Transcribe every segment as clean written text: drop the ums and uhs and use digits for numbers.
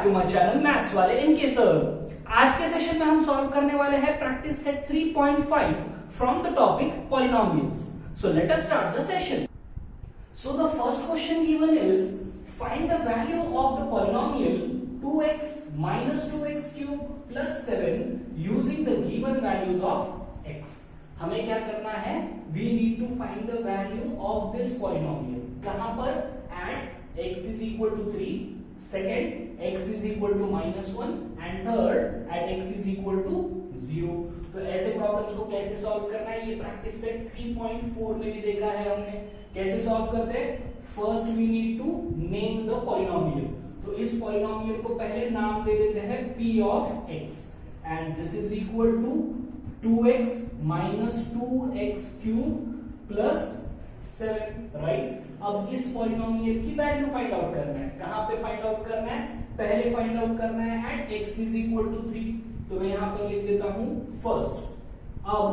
To my channel maths वाले इनके sir. आज के सेशन में हम सॉल्व करने वाले हैं practice set 3.5 from the topic polynomials. So let us start the session. So the first question given is find the value of the polynomial 2x minus 2x cube plus 7 using the given values of x। हमें क्या करना है? We need to find the value of this polynomial। कहां पर? At x is equal to 3, second x is equal to -1 and third at x is equal to 0। तो ऐसे problems को कैसे सॉल्व करना है ये प्रैक्टिस सेट 3.4 में भी देखा है हमने। कैसे सॉल्व करते हैं? First we need to name the polynomial. तो इस पॉलिनोमियल को पहले नाम दे देते हैं p of x and this is equal to 2x minus 2x cube plus 7, right. अब इस पॉलिनोमियल की वैल्यू फाइंड आउट करना है। कहां पे फाइंड आउट करना है? पहले फाइंड आउट करना है at x is equal to 3। तो मैं यहां पर लिख देता हूं फर्स्ट। अब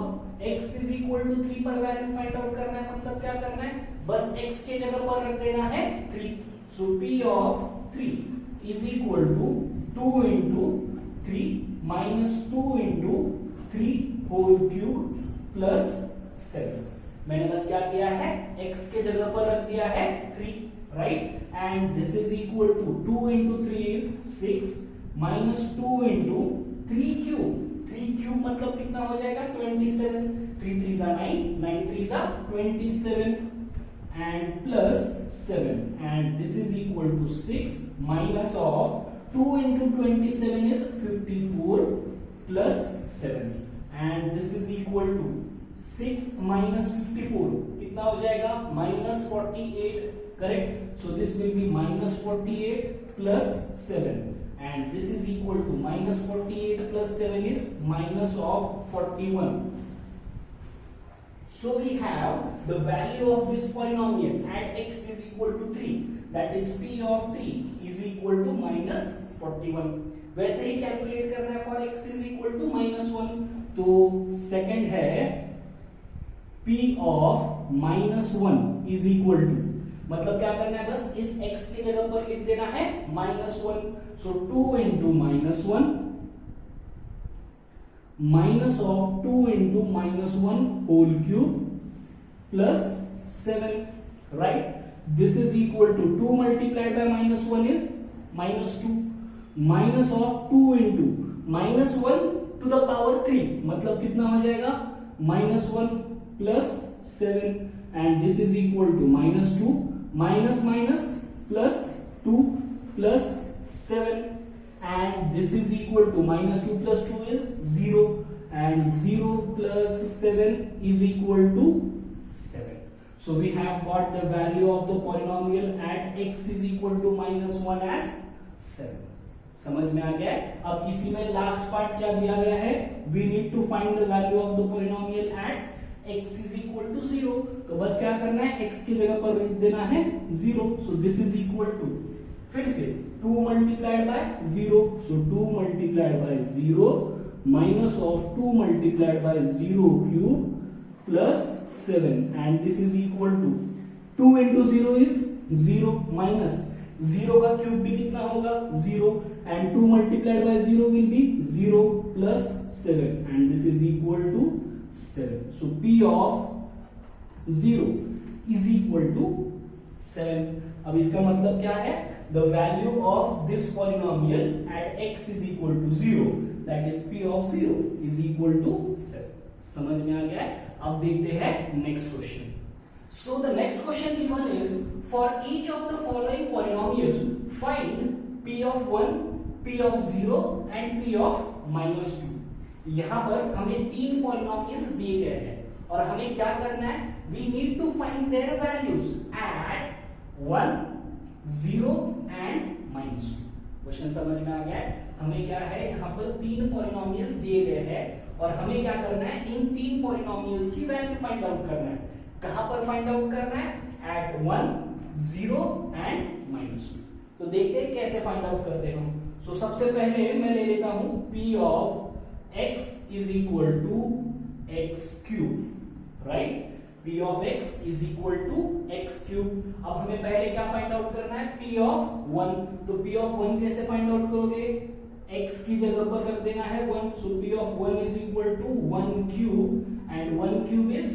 x is equal to 3 पर वैल्यू फाइंड आउट करना है, मतलब क्या करना है? बस x के जगह पर रख देना है 3। So p of 3 is equal to 2 into 3 minus 2 into 3 whole cube plus 7। मैंने बस क्या किया है? x के जगह पर रख दिया है 3, right. And this is equal to 2 into 3 is 6 minus 2 into 3 cube। 3 cube मतलब कितना हो जाएगा? 27। 3 3s are 9, 9 3s are 27 and plus 7 and this is equal to 6 minus of 2 into 27 is 54 plus 7 and this is equal to 6 minus 54 कितना हो जाएगा? minus 48, correct। so this will be minus 48 plus 7 and this is equal to minus 48 plus 7 is minus of 41। So we have the value of this polynomial at x is equal to 3, that is p of 3 is equal to minus 41। वैसे ही calculate करना है for x is equal to -1। तो second है p of -1 is equal to, मतलब क्या करना है? बस इस x के जगह पर लिख देना है -1। so 2 into -1 minus of 2 into -1 whole cube plus 7, right। this is equal to 2 multiplied by -1 is -2 minus of 2 into -1 to the power 3 मतलब कितना हो जाएगा? -1 plus 7 and this is equal to -2 minus minus plus 2 plus 7 and this is equal to -2 plus 2 is 0 and 0 plus 7 is equal to 7। so we have got the value of the polynomial at x is equal to -1 as 7। समझ में आ गया है? अब इसी में last part क्या दिया गया है? we need to find the value of the polynomial at x is equal to 0। तो बस क्या करना है? x की जगह पर लिख देना है 0। so this is equal to, फिर से 2 multiplied by 0, so 2 multiplied by 0 minus of 2 multiplied by 0 cube plus 7 and this is equal to 2 into 0 is 0 minus 0 का क्यूब भी कितना होगा? 0 and 2 multiplied by 0 will be 0 plus 7 and this is equal to 7। so p of 0 is equal to 7। अब इसका मतलब क्या है? the value of this polynomial at x is equal to 0, that is p of 0 is equal to 7। समझ में आ गया है? अब देखते हैं next question. so the next question given is for each of the following polynomial find p of 1, p of 0 and p of -2। यहाँ पर हमें तीन पॉलिनोमियल्स दिए गए हैं और हमें क्या करना है? we need to find their values at 1, 0 and -2। Question समझ में आ गया है? हमें क्या है? यहाँ पर तीन पॉलिनोमियल्स दिए गए हैं और हमें क्या करना है? इन तीन पॉलिनोमियल्स की वैल्यू फाइंड आउट करना है। कहां पर फाइंड आउट करना है? at 1, 0 and -2। तो देखते हैं कैसे फाइंड आउट करते हैं हम। सो सबसे पहले मैं ले लेता हूं p of x is equal to x cube, right. P of x is equal to x cube। अब हमें पहले क्या फाइंड आउट करना है, P of 1। तो P of 1 कैसे फाइंड आउट करोगे, x की जगह पर रख देना है 1, so P of 1 is equal to 1 cube and 1 cube is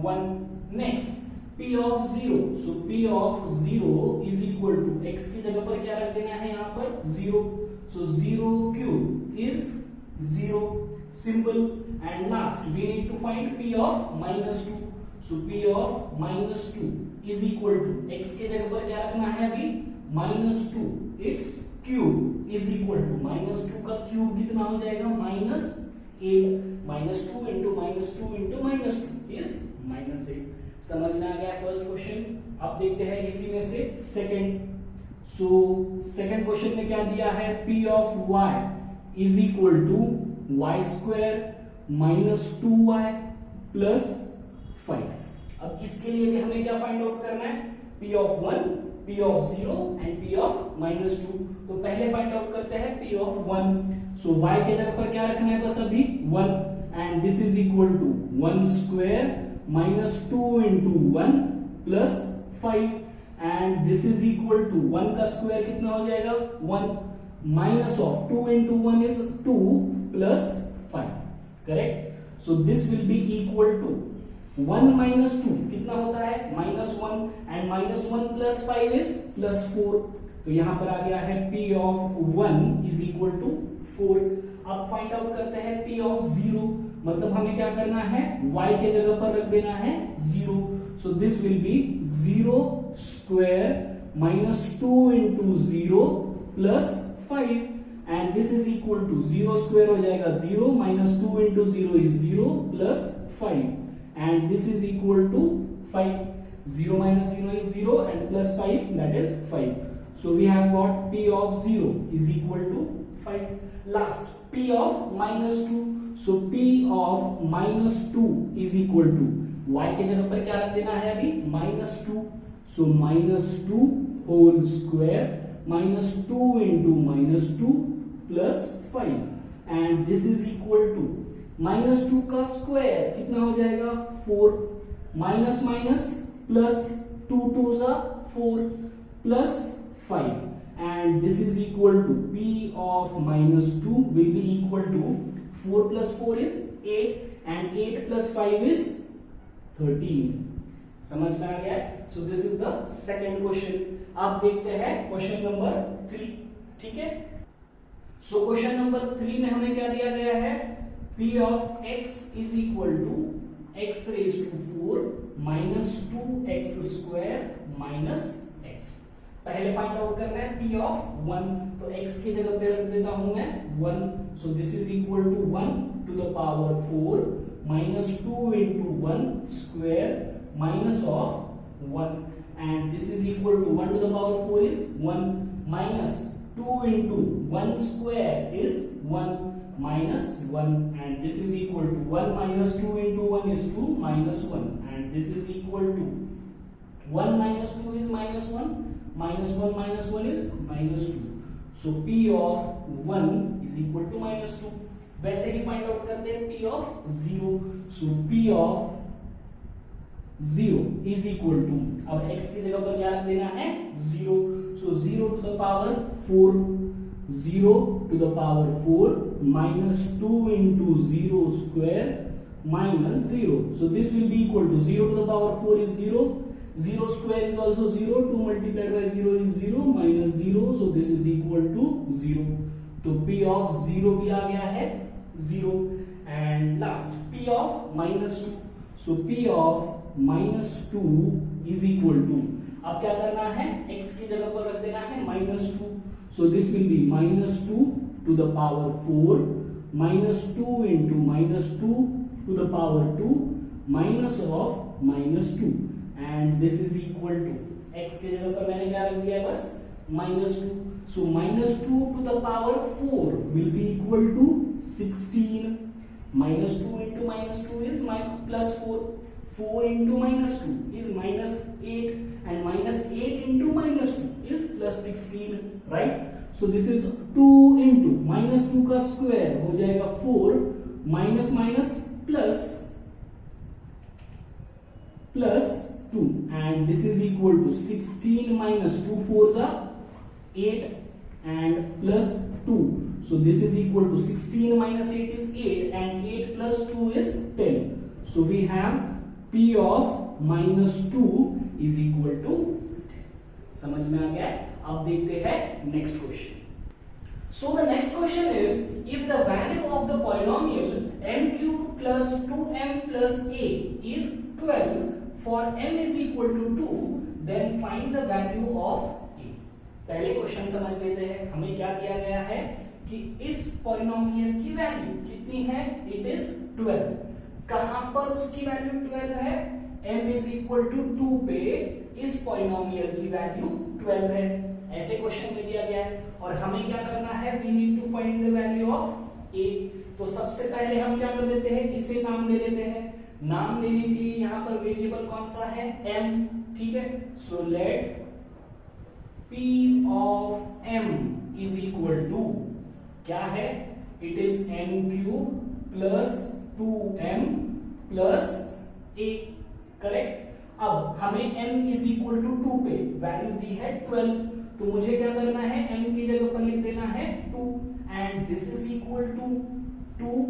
1। next P of 0, so P of 0 is equal to x की जगह पर क्या रख देना है यहाँ पर 0, so 0 cube is 0, simple। and last we need to find P of -2, so P of -2 is equal to x के जगह पर क्या रखना है अभी -2, its cube is equal to -2 का क्यूब कितना हो जाएगा -8, -2 into -2 into -2 is -8। समझ में आ गया फर्स्ट क्वेश्चन। अब देखते हैं इसी में से सेकंड। सो सेकंड क्वेश्चन में क्या दिया है, P of y is equal to y square minus 2y plus 5। अब इसके लिए भी हमें क्या फाइंड आउट करना है, P of 1, P of 0 and P of -2। तो पहले फाइंड आउट करते हैं P of 1। सो y के जगह पर क्या रखना है बस अभी 1, and this is equal to 1 square minus 2 into 1 plus 5, and this is equal to 1 का स्क्वायर कितना हो जाएगा 1, minus of 2 into 1 is 2 plus 5, correct। so this will be equal to 1 minus 2 कितना होता है -1, and -1 plus 5 is +4। तो यहाँ पर आ गया है P of 1 is equal to 4। अब फाइंड आउट करते हैं P of 0, मतलब हमें क्या करना है, y के जगह पर रख देना है 0, so this will be 0 square minus 2 into 0 plus 5, and this is equal to 0 square हो जाएगा 0 minus 2 into 0 is 0 plus 5, and this is equal to 5, 0 minus 0 is 0 and plus 5 that is 5, so we have got P of 0 is equal to 5। last P of -2, so P of -2 is equal to y के जगह पर क्या रख देना है अभी -2, so -2 whole square minus 2 into -2 plus 5, and this is equal to -2 का square कितना हो जाएगा 4, minus minus plus 2 2s are 4 plus 5, and this is equal to P of -2 will be equal to 4 plus 4 is 8, and 8 plus 5 is 13। समझ में आ गया। सो this is the second question. अब देखते हैं क्वेश्चन नंबर 3, ठीक है। सो क्वेश्चन नंबर 3 में हमें क्या दिया गया है, P of x is equal to x raised to 4 minus 2x square minus x। पहले फाइंड आउट करना है P of 1, तो x की जगह पे रख देता हूं मैं 1, so this is equal to 1 to the power 4 minus 2 into 1 square minus of 1, and this is equal to 1 to the power 4 is 1 minus 2 into 1 square is 1 minus 1, and this is equal to 1 minus 2 into 1 is 2 minus 1, and this is equal to 1 minus 2 is minus 1, minus 1 minus 1 is minus 2, so P of 1 is equal to minus 2। वैसे ही find out करते हैं P of 0, so P of 0 is equal to, अब x की जगह पर क्या रख देना है 0, so 0 to the power 4, 0 to the power 4 minus 2 into 0 square minus 0, so this will be equal to 0 to the power 4 is 0, 0 square is also 0, 2 multiplied by 0 is 0 minus 0, so this is equal to 0, तो P of 0 भी आ गया है 0, and last P of -2, so P of -2 is equal to, अब क्या करना है, x की जगह पर रख देना है -2, so this will be -2 to the power 4 minus 2 into -2 to the power 2 minus of -2, and this is equal to, x की जगह पर मैंने क्या रख दिया है बस -2, so -2 to the power 4 will be equal to 16, -2 into -2 is +4, 4 into -2 is -8, and -8 into -2 is +16, right? So this is 2 into -2 का स्क्वायर हो जाएगा 4 minus minus plus plus 2 and this is equal to 16 minus 2 fours are 8 and plus 2. So this is equal to 16 minus 8 is 8 and 8 plus 2 is 10. So we have P of minus 2 is equal to 10. समझ में आ गया? अब देखते हैं next question. So the next question is, if the value of the polynomial m cube plus 2m plus a is 12 for m is equal to 2, then find the value of a. पहले question समझ लेते हैं. हमें क्या दिया गया है कि इस पॉलिनोमियल की वैल्यू कितनी है? It is 12. कहां पर उसकी वैल्यू 12 है? m इज इक्वल टू 2 पे इस पॉलिनोमियल की वैल्यू 12 है. ऐसे क्वेश्चन में दिया गया है और हमें क्या करना है? We need to find the value of a. तो सबसे पहले हम क्या कर देते हैं? इसे नाम दे देते हैं. नाम देने के लिए यहां पर वेरिएबल कौन सा है? m. ठीक है. So let p of m is equal to क्या है? It is m cube plus 2m plus a. Correct. अब हमें m इज इक्वल टू 2 पे वैल्यू दी है 12, तो मुझे क्या करना है? m की जगह पर लिख देना है 2 and this is equal to 2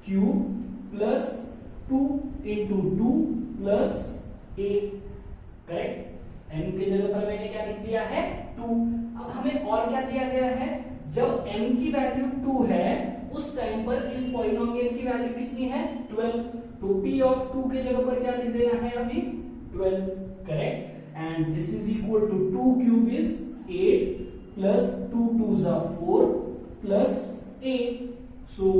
cube plus 2 into 2 plus a. Correct. m की जगह पर मैंने क्या लिख दिया है? 2. अब हमें और क्या दिया गया है? जब m की वैल्यू 2 है उस टाइम पर इस पॉलिनोमियल की वैल्यू कितनी है? 12. तो p ऑफ 2 की जगह पर क्या लिख देना है? अभी 12. Correct. and this is equal to 2 cube is 8 plus 2 2s are 4 plus 8. So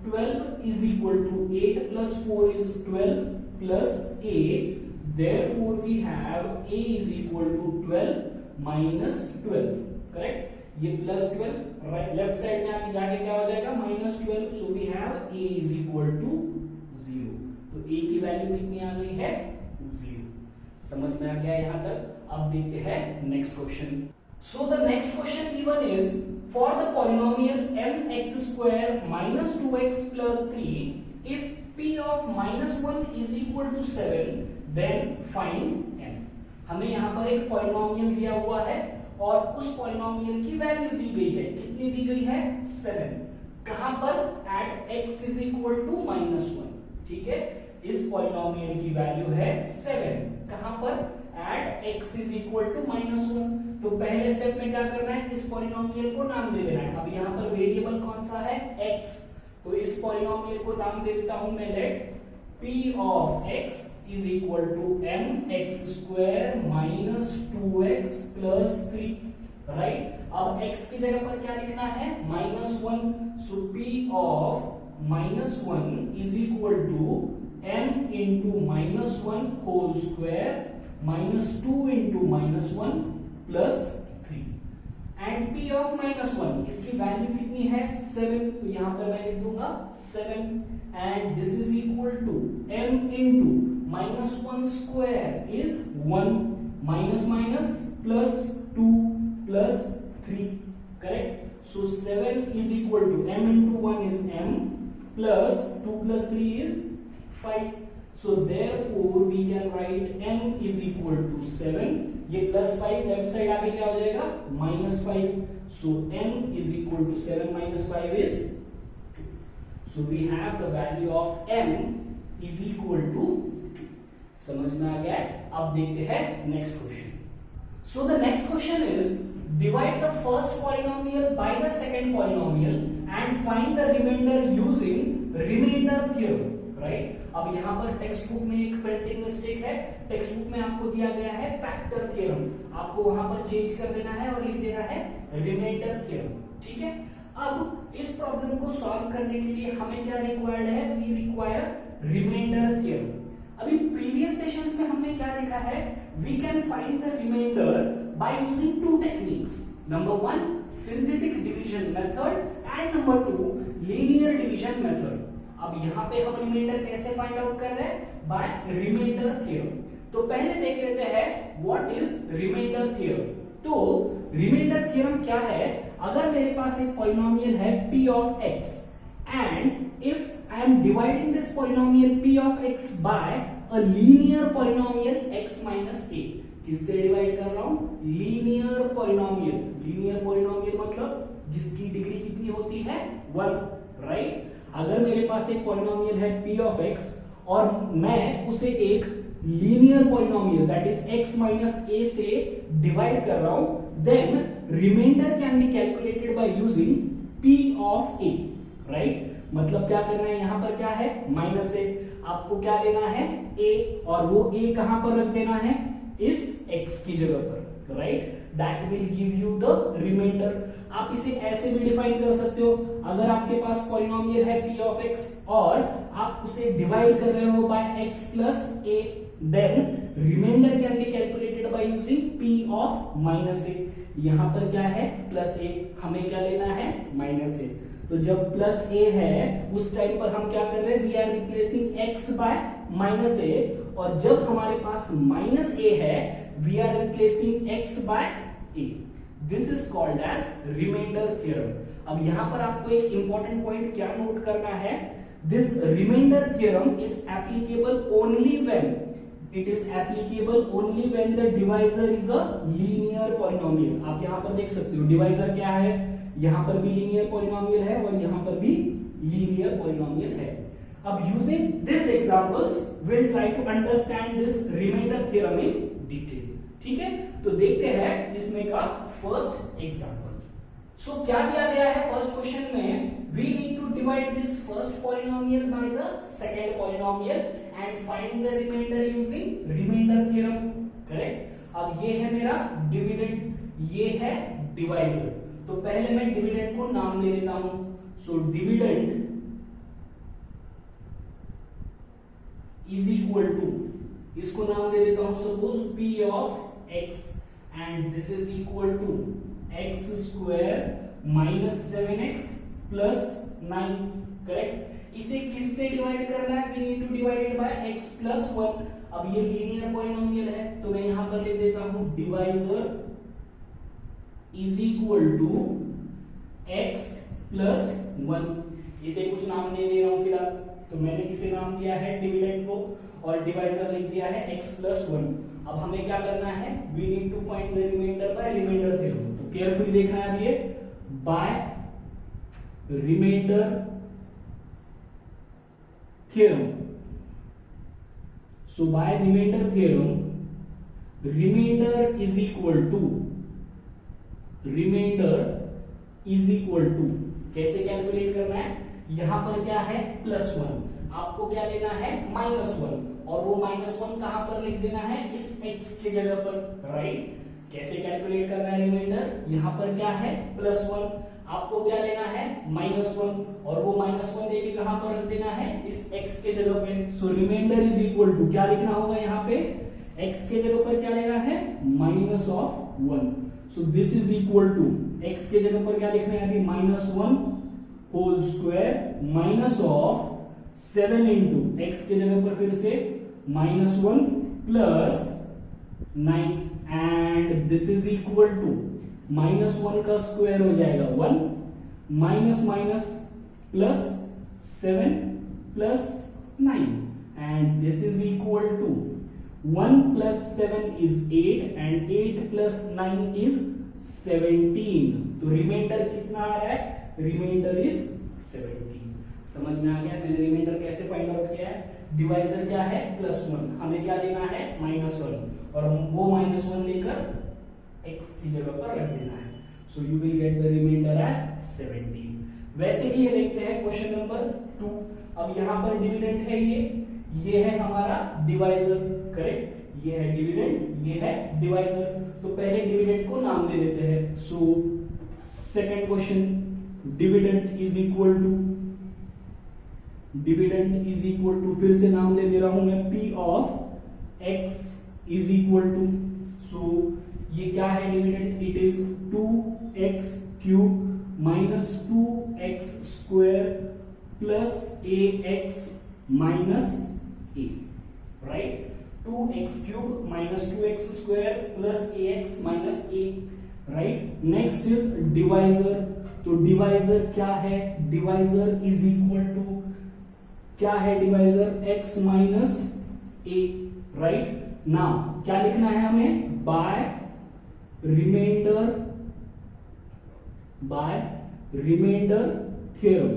12 is equal to 8 plus 4 is 12 plus a. Therefore we have a is equal to 12 minus 12. Correct. ये plus 12 right left side में आगे जाके क्या हो जाएगा? minus 12. So we have a is equal to 0. तो a की value कितनी आ गई है? 0. समझ में आ गया यहां तक? अब देखते हैं next question. So the next question given is for the polynomial mx square minus 2x plus 3 if p of minus 1 is equal to 7 then find m. हमें यहां पर एक पॉलिनोमियल दिया हुआ है और उस पॉलिनोमियल की वैल्यू दी गई है. कितनी दी गई है? 7. कहां पर? At x is equal to minus 1. ठीक है. इस पॉलिनोमियल की वैल्यू है 7. कहां पर? At x is equal to minus 1. तो पहले स्टेप में क्या करना है? इस पॉलिनोमियल को नाम दे देना है. अब यहां पर वेरिएबल कौन सा है? x. तो इस पॉलिनोमियल को नाम दे देता हूं मैं. Let p of x is equal to mx square minus 2x plus 3. Right. अब x की जगह पर क्या लिखना है? -1. सो p of -1 is equal to m into -1 whole square minus 2 into -1 plus 3. and p of -1 इसकी वैल्यू कितनी है? 7. तो यहां पर मैं लिख दूंगा 7 and this is equal to m into -1 square is 1 minus minus plus 2 plus 3. correct. so 7 is equal to m into 1 is m plus 2 plus 3 is 5. so therefore we can write m is equal to 7. ये plus 5 left side आगे क्या हो जाएगा? -5. so m is equal to 7 minus 5 is 2. so we have the value of m is equal to 2. समझ में आ गया है? अब देखते हैं next question. so the next question is divide the first polynomial by the second polynomial and find the remainder using remainder theorem. right. अब यहाँ पर टेक्स्ट बुक में एक प्रिंटिंग मिस्टेक है. टेक्स्ट बुक में आपको दिया गया है फैक्टर थ्योरम. आपको वहां पर चेंज कर देना है और लिख देना है रिमाइंडर थ्योरम. ठीक है. अब इस प्रॉब्लम को सॉल्व करने के लिए हमें क्या रिक्वायर्ड है? We require remainder theorem. अभी प्रीवियस सेशंस में हमने क्या देखा है? We can find the remainder by using two techniques. Number 1 synthetic division method and number 2 linear division method. अब यहाँ पे हम रिमाइंडर कैसे फाइंड आउट कर रहे हैं? By remainder theorem. तो पहले देख लेते हैं व्हाट इज रिमाइंडर थ्योरम. तो रिमाइंडर थ्योरम क्या है? अगर मेरे पास एक पॉलिनोमियल है p of x and if I am dividing this polynomial p of x by a linear polynomial x minus a. किससे डिवाइड कर रहा हूं? Linear polynomial. लीनियर पॉलिनोमियल मतलब जिसकी डिग्री कितनी होती है? 1, राइट? अगर मेरे पास एक पॉलिनोमियल है p of x और मैं उसे एक linear polynomial that is x minus a से डिवाइड कर रहा हूं, then remainder can be calculated by using p of a, right? मतलब क्या करना है? यहां पर क्या है? Minus a. आपको क्या लेना है? a, और वो a कहां पर रख देना है? इस x की जगह पर, right? That will give you the remainder. आप इसे ऐसे भी डिफाइन कर सकते हो. अगर आपके पास पॉलिनोमियल है p of x और आप उसे डिवाइड कर रहे हो bye x plus a, then remainder can be calculated by using p of minus a. यहां पर क्या है? Plus a. हमें क्या लेना है? Minus a. तो जब प्लस a है उस टाइम पर हम क्या कर रहे हैं? We are replacing x by minus a. और जब हमारे पास माइनस a है we are replacing x by a. This is called as remainder theorem. अब यहां पर आपको एक इंपॉर्टेंट पॉइंट क्या नोट करना है? This remainder theorem is applicable only when the divisor is a linear polynomial. आप यहाँ पर देख सकते हो डिवाइजर क्या है? यहाँ पर भी लीनियर पॉलिनोमियल है और यहाँ पर भी लीनियर पॉलिनोमियल है. अब using this examples will try to understand this remainder theorem in detail. ठीक है, तो देखते हैं इसमें का फर्स्ट एग्जांपल. सो क्या दिया गया है फर्स्ट क्वेश्चन में? we need to divide this first polynomial by the second polynomial and find the remainder using remainder theorem. Correct? अब ये है मेरा डिविडेंड, ये है डिवाइजर. तो पहले मैं डिविडेंड को नाम दे देता हूं. So dividend is equal to, इसको नाम दे देता हूं suppose p of x and this is equal to x square minus 7x plus 9. Correct? इसे किससे डिवाइड करना है? we need to divide it by x plus 1. अब ये लीनियर पॉलिनोमियल है तो मैं यहां पर लिख देता हूं divisor is equal to x plus 1. इसे कुछ नाम नहीं दे रहा हूं फिलहाल, तो मैंने किसे नाम दिया है? डिविडेंड को, और डिवाइजर लिख दिया है x plus 1. अब हमें क्या करना है? we need to find the remainder by remainder theorem. तो केयरफुली देखना है अब ये bye remainder theorem. So by remainder theorem, remainder is equal to कैसे कैलकुलेट करना है? यहां पर क्या है? प्लस 1. आपको क्या लेना है? माइनस 1. और वो माइनस 1 कहां पर लिख देना है? इस x की जगह पर, राइट? कैसे कैलकुलेट करना है रिमाइंडर? यहां पर क्या है? प्लस 1. आपको क्या लेना है? माइनस 1. और वो माइनस 1 लेके कहां पर रख देना है? इस x के जगह पे. सो रिमाइंडर इज इक्वल टू क्या लिखना होगा यहाँ पे? x के जगह पर क्या लेना है? Minus of 1. So this is equal to x के जगह पर क्या लिखना है अभी? Minus 1 whole square minus of 7 into x के जगह पर फिर से minus 1 plus 9 and this is equal to minus 1 का स्क्वायर हो जाएगा 1 minus minus plus 7 plus 9 and this is equal to 1 plus 7 is 8 and 8 plus 9 is 17. तो रिमाइंडर कितना आ रहा है? Remainder is 17. समझ में आ गया मैंने रिमाइंडर कैसे फाइंड आउट किया है? डिवाइजर क्या है? प्लस 1. हमें क्या लेना है? माइनस 1. और वो माइनस 1 लेकर x की जगह पर रख देना है. So you will get the remainder as 17. वैसे ही देखते हैं क्वेश्चन नंबर 2. अब यहाँ पर डिविडेंड है, ये है हमारा डिवाइजर. करेक्ट? ये है डिविडेंड, ये है डिवाइजर. तो पहले डिविडेंड को नाम दे देते हैं. So second question, dividend is equal to फिर से नाम दे दे रहा हूं मैं p of x is equal to. So ये क्या है dividend? It is 2x cube minus 2x square plus ax minus a. Right? 2x cube minus 2x square plus ax minus a. Right? Next is divisor. तो divisor क्या है? Divisor is equal to क्या है divisor, x minus a, right. Now क्या लिखना है हमें, by remainder theorem,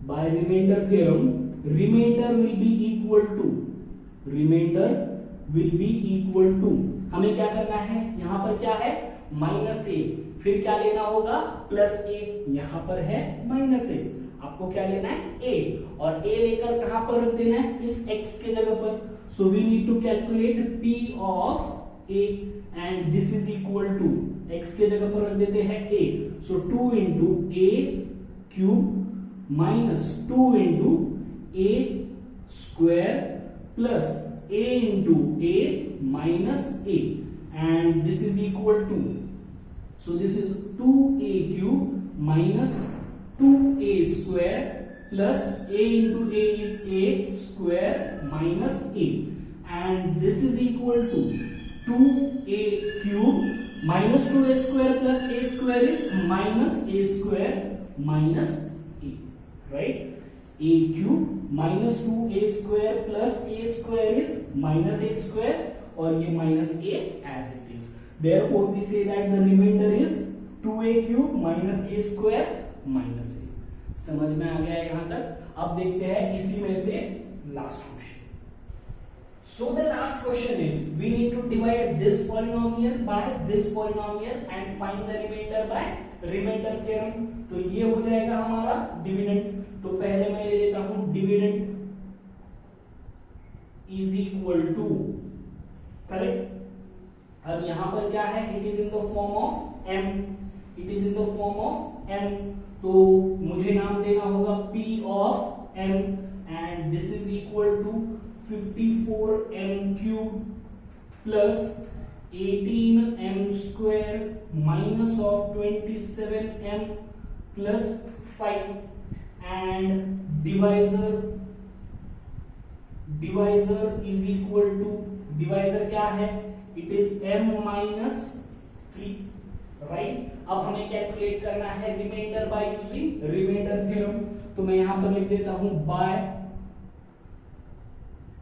by remainder theorem, remainder will be equal to हमें क्या करना है, यहां पर क्या है माइनस ए, फिर क्या लेना होगा प्लस ए, यहां पर है माइनस ए, आपको क्या लेना है a, और a लेकर कहां पर रख देना है, इस x के जगह पर। So we need to calculate p of a and this is equal to, x के जगह पर रख देते हैं a, सो 2 into a क्यूब minus 2 into a square plus a into a minus a, and this is equal to, so this is 2a cube minus 2a square plus a into a is a square minus a, and this is equal to 2a cube minus 2a square plus a square is minus a square minus a, right? A cube minus 2a square plus a square is minus a square, और ये minus a as it is. Therefore we say that the remainder is 2a cube minus a square minus a. समझ में आ गया यहाँ तक? अब देखते हैं इसी में से last question. So the last question is, we need to divide this polynomial by this polynomial and find the remainder by remainder theorem. तो ये हो जाएगा हमारा डिविडेंड. तो पहले मैं ले लेता हूं dividend is equal to, correct. अब यहां पर क्या है, it is in the form of m, it is in the form of m, तो मुझे नाम देना होगा p of m, and this is equal to 54m cube plus 18m square minus of 27m plus 5, and divisor is equal to, divisor क्या है, it is m minus 3, right. अब हमें calculate करना है remainder by using remainder theorem. तो मैं यहां पर लिख देता हूं बाय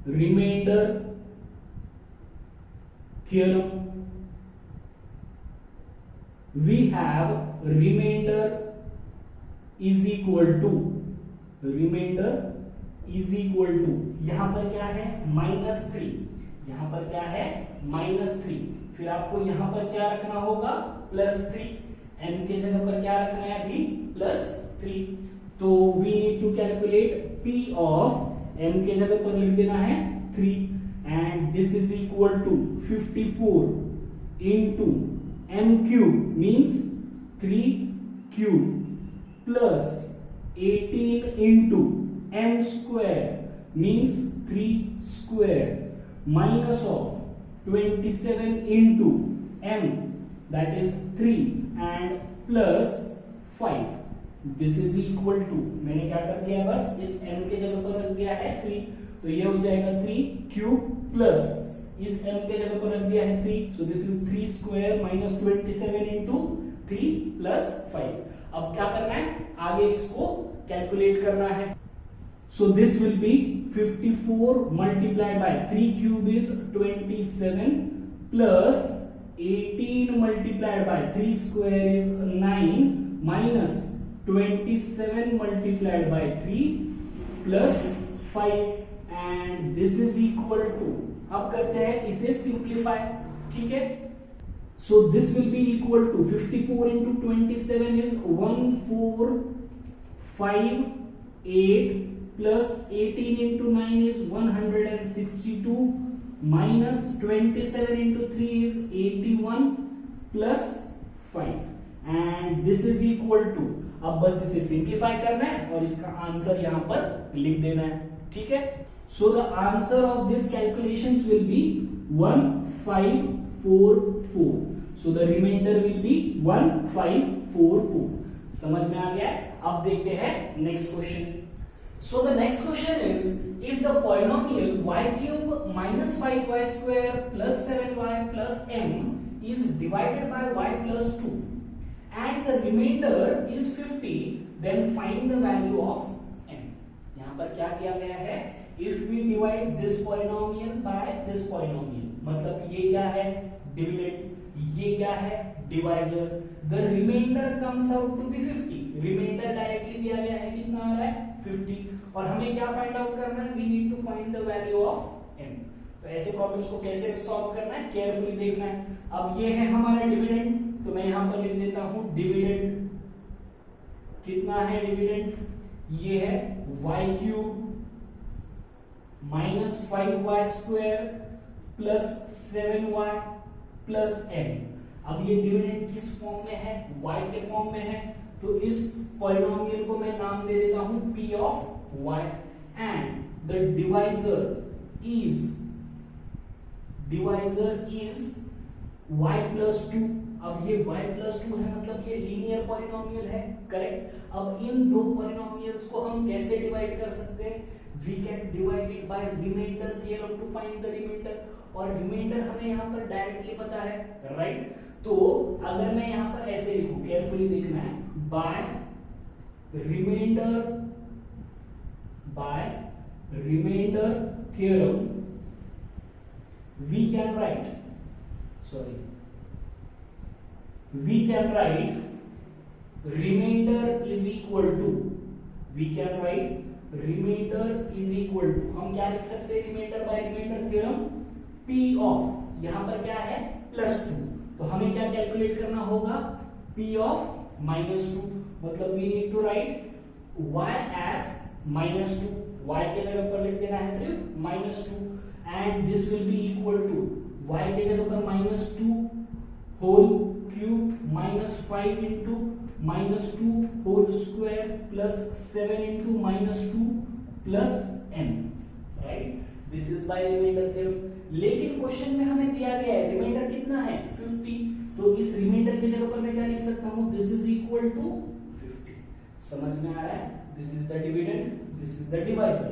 remainder theorem we have remainder is equal to यहां पर क्या है -3, यहां पर क्या है -3, फिर आपको यहां पर क्या रखना होगा +3, n के जगह पर क्या रखना है अभी +3. तो we need to calculate p of m के जगह पर लिख देना है 3, and this is equal to 54 into m cube means 3 cube plus 18 into m square means 3 square minus of 27 into m that is 3 and plus 5. This is equal to, मैंने क्या कर दिया बस इस m के जगह पर रख दिया है 3, तो ये हो जाएगा 3 क्यूब प्लस इस m के जगह पर रख दिया है 3, सो this is 3 square minus 27 into 3 plus 5. अब क्या करना है, आगे इसको कैलकुलेट करना है. So this will be 54 multiplied by 3 cube is 27 plus 18 multiplied by 3 square is 9 minus 27 multiplied by 3 plus 5, and this is equal to, अब करते हैं इसे सिंप्लीफाई, ठीक है. So this will be equal to 54 into 27 is 1458 plus 18 into 9 is 162 minus 27 into 3 is 81 plus 5, and this is equal to, अब बस इसे simplify करना है और इसका आंसर यहां पर लिख देना है, ठीक है. So the answer of this calculations will be 1544. So the remainder will be 1544. समझ में आ गया. अब देखते हैं next question. So the next question is, if the polynomial y cube minus 5y square plus 7y plus m is divided by y plus 2 and the remainder is 50, then find the value of m. यहाँ यहाँ पर क्या किया गया है, if we divide this polynomial by this polynomial, मतलब ये क्या है डिविडेंड, ये क्या है divisor, the remainder comes out to be 50, remainder directly दिया गया है कितना आ रहा है 50, और हमें क्या फाइंड आउट करना है, we need to find the value of m। तो ऐसे प्रॉब्लम्स को कैसे सॉल्व करना है, केयरफुली देखना है। अब ये है हमारा डिविडेंड, तो मैं यहां पर लिख देता हूं डिविडेंड कितना है, डिविडेंड ये है y cube minus 5y square plus 7y plus m। अब ये डिविडेंड किस फॉर्म में है, y के फॉर्म में है, तो इस पॉलिनोमियल को मैं नाम दे देता हूं p of y, and the divisor is y plus 2। अब ये y प्लस 2 है, मतलब ये लीनियर पॉलिनोमियल है, करेक्ट। अब इन दो पॉलिनोमियल्स को हम कैसे डिवाइड कर सकते हैं, we can divide it by remainder theorem to find the remainder, और रिमाइंडर हमें यहाँ पर डायरेक्टली पता है, राइट। तो अगर मैं यहाँ पर ऐसे लिखूं, केयरफुली देखना है, by remainder theorem we can write remainder is equal to, हम क्या लिख सकते हैं, remainder by remainder theorem p of, यहां पर क्या है प्लस 2, तो हमें क्या कैलकुलेट करना होगा, p ऑफ माइनस 2, मतलब we need to write y as minus 2, y के जगह पर लिख देना है सिर्फ minus 2, and this will be equal to y के जगह पर minus 2 whole cube minus 5 into minus 2 whole square plus 7 into minus 2 plus m, right. This is by remainder theorem. लेकिन क्वेश्चन में हमें दिया गया है रिमाइंडर कितना है 50, तो इस रिमाइंडर के जगह पर मैं क्या लिख सकता हूं, दिस इज इक्वल टू 50। समझ में आ रहा है, this is the dividend, this is the divisor,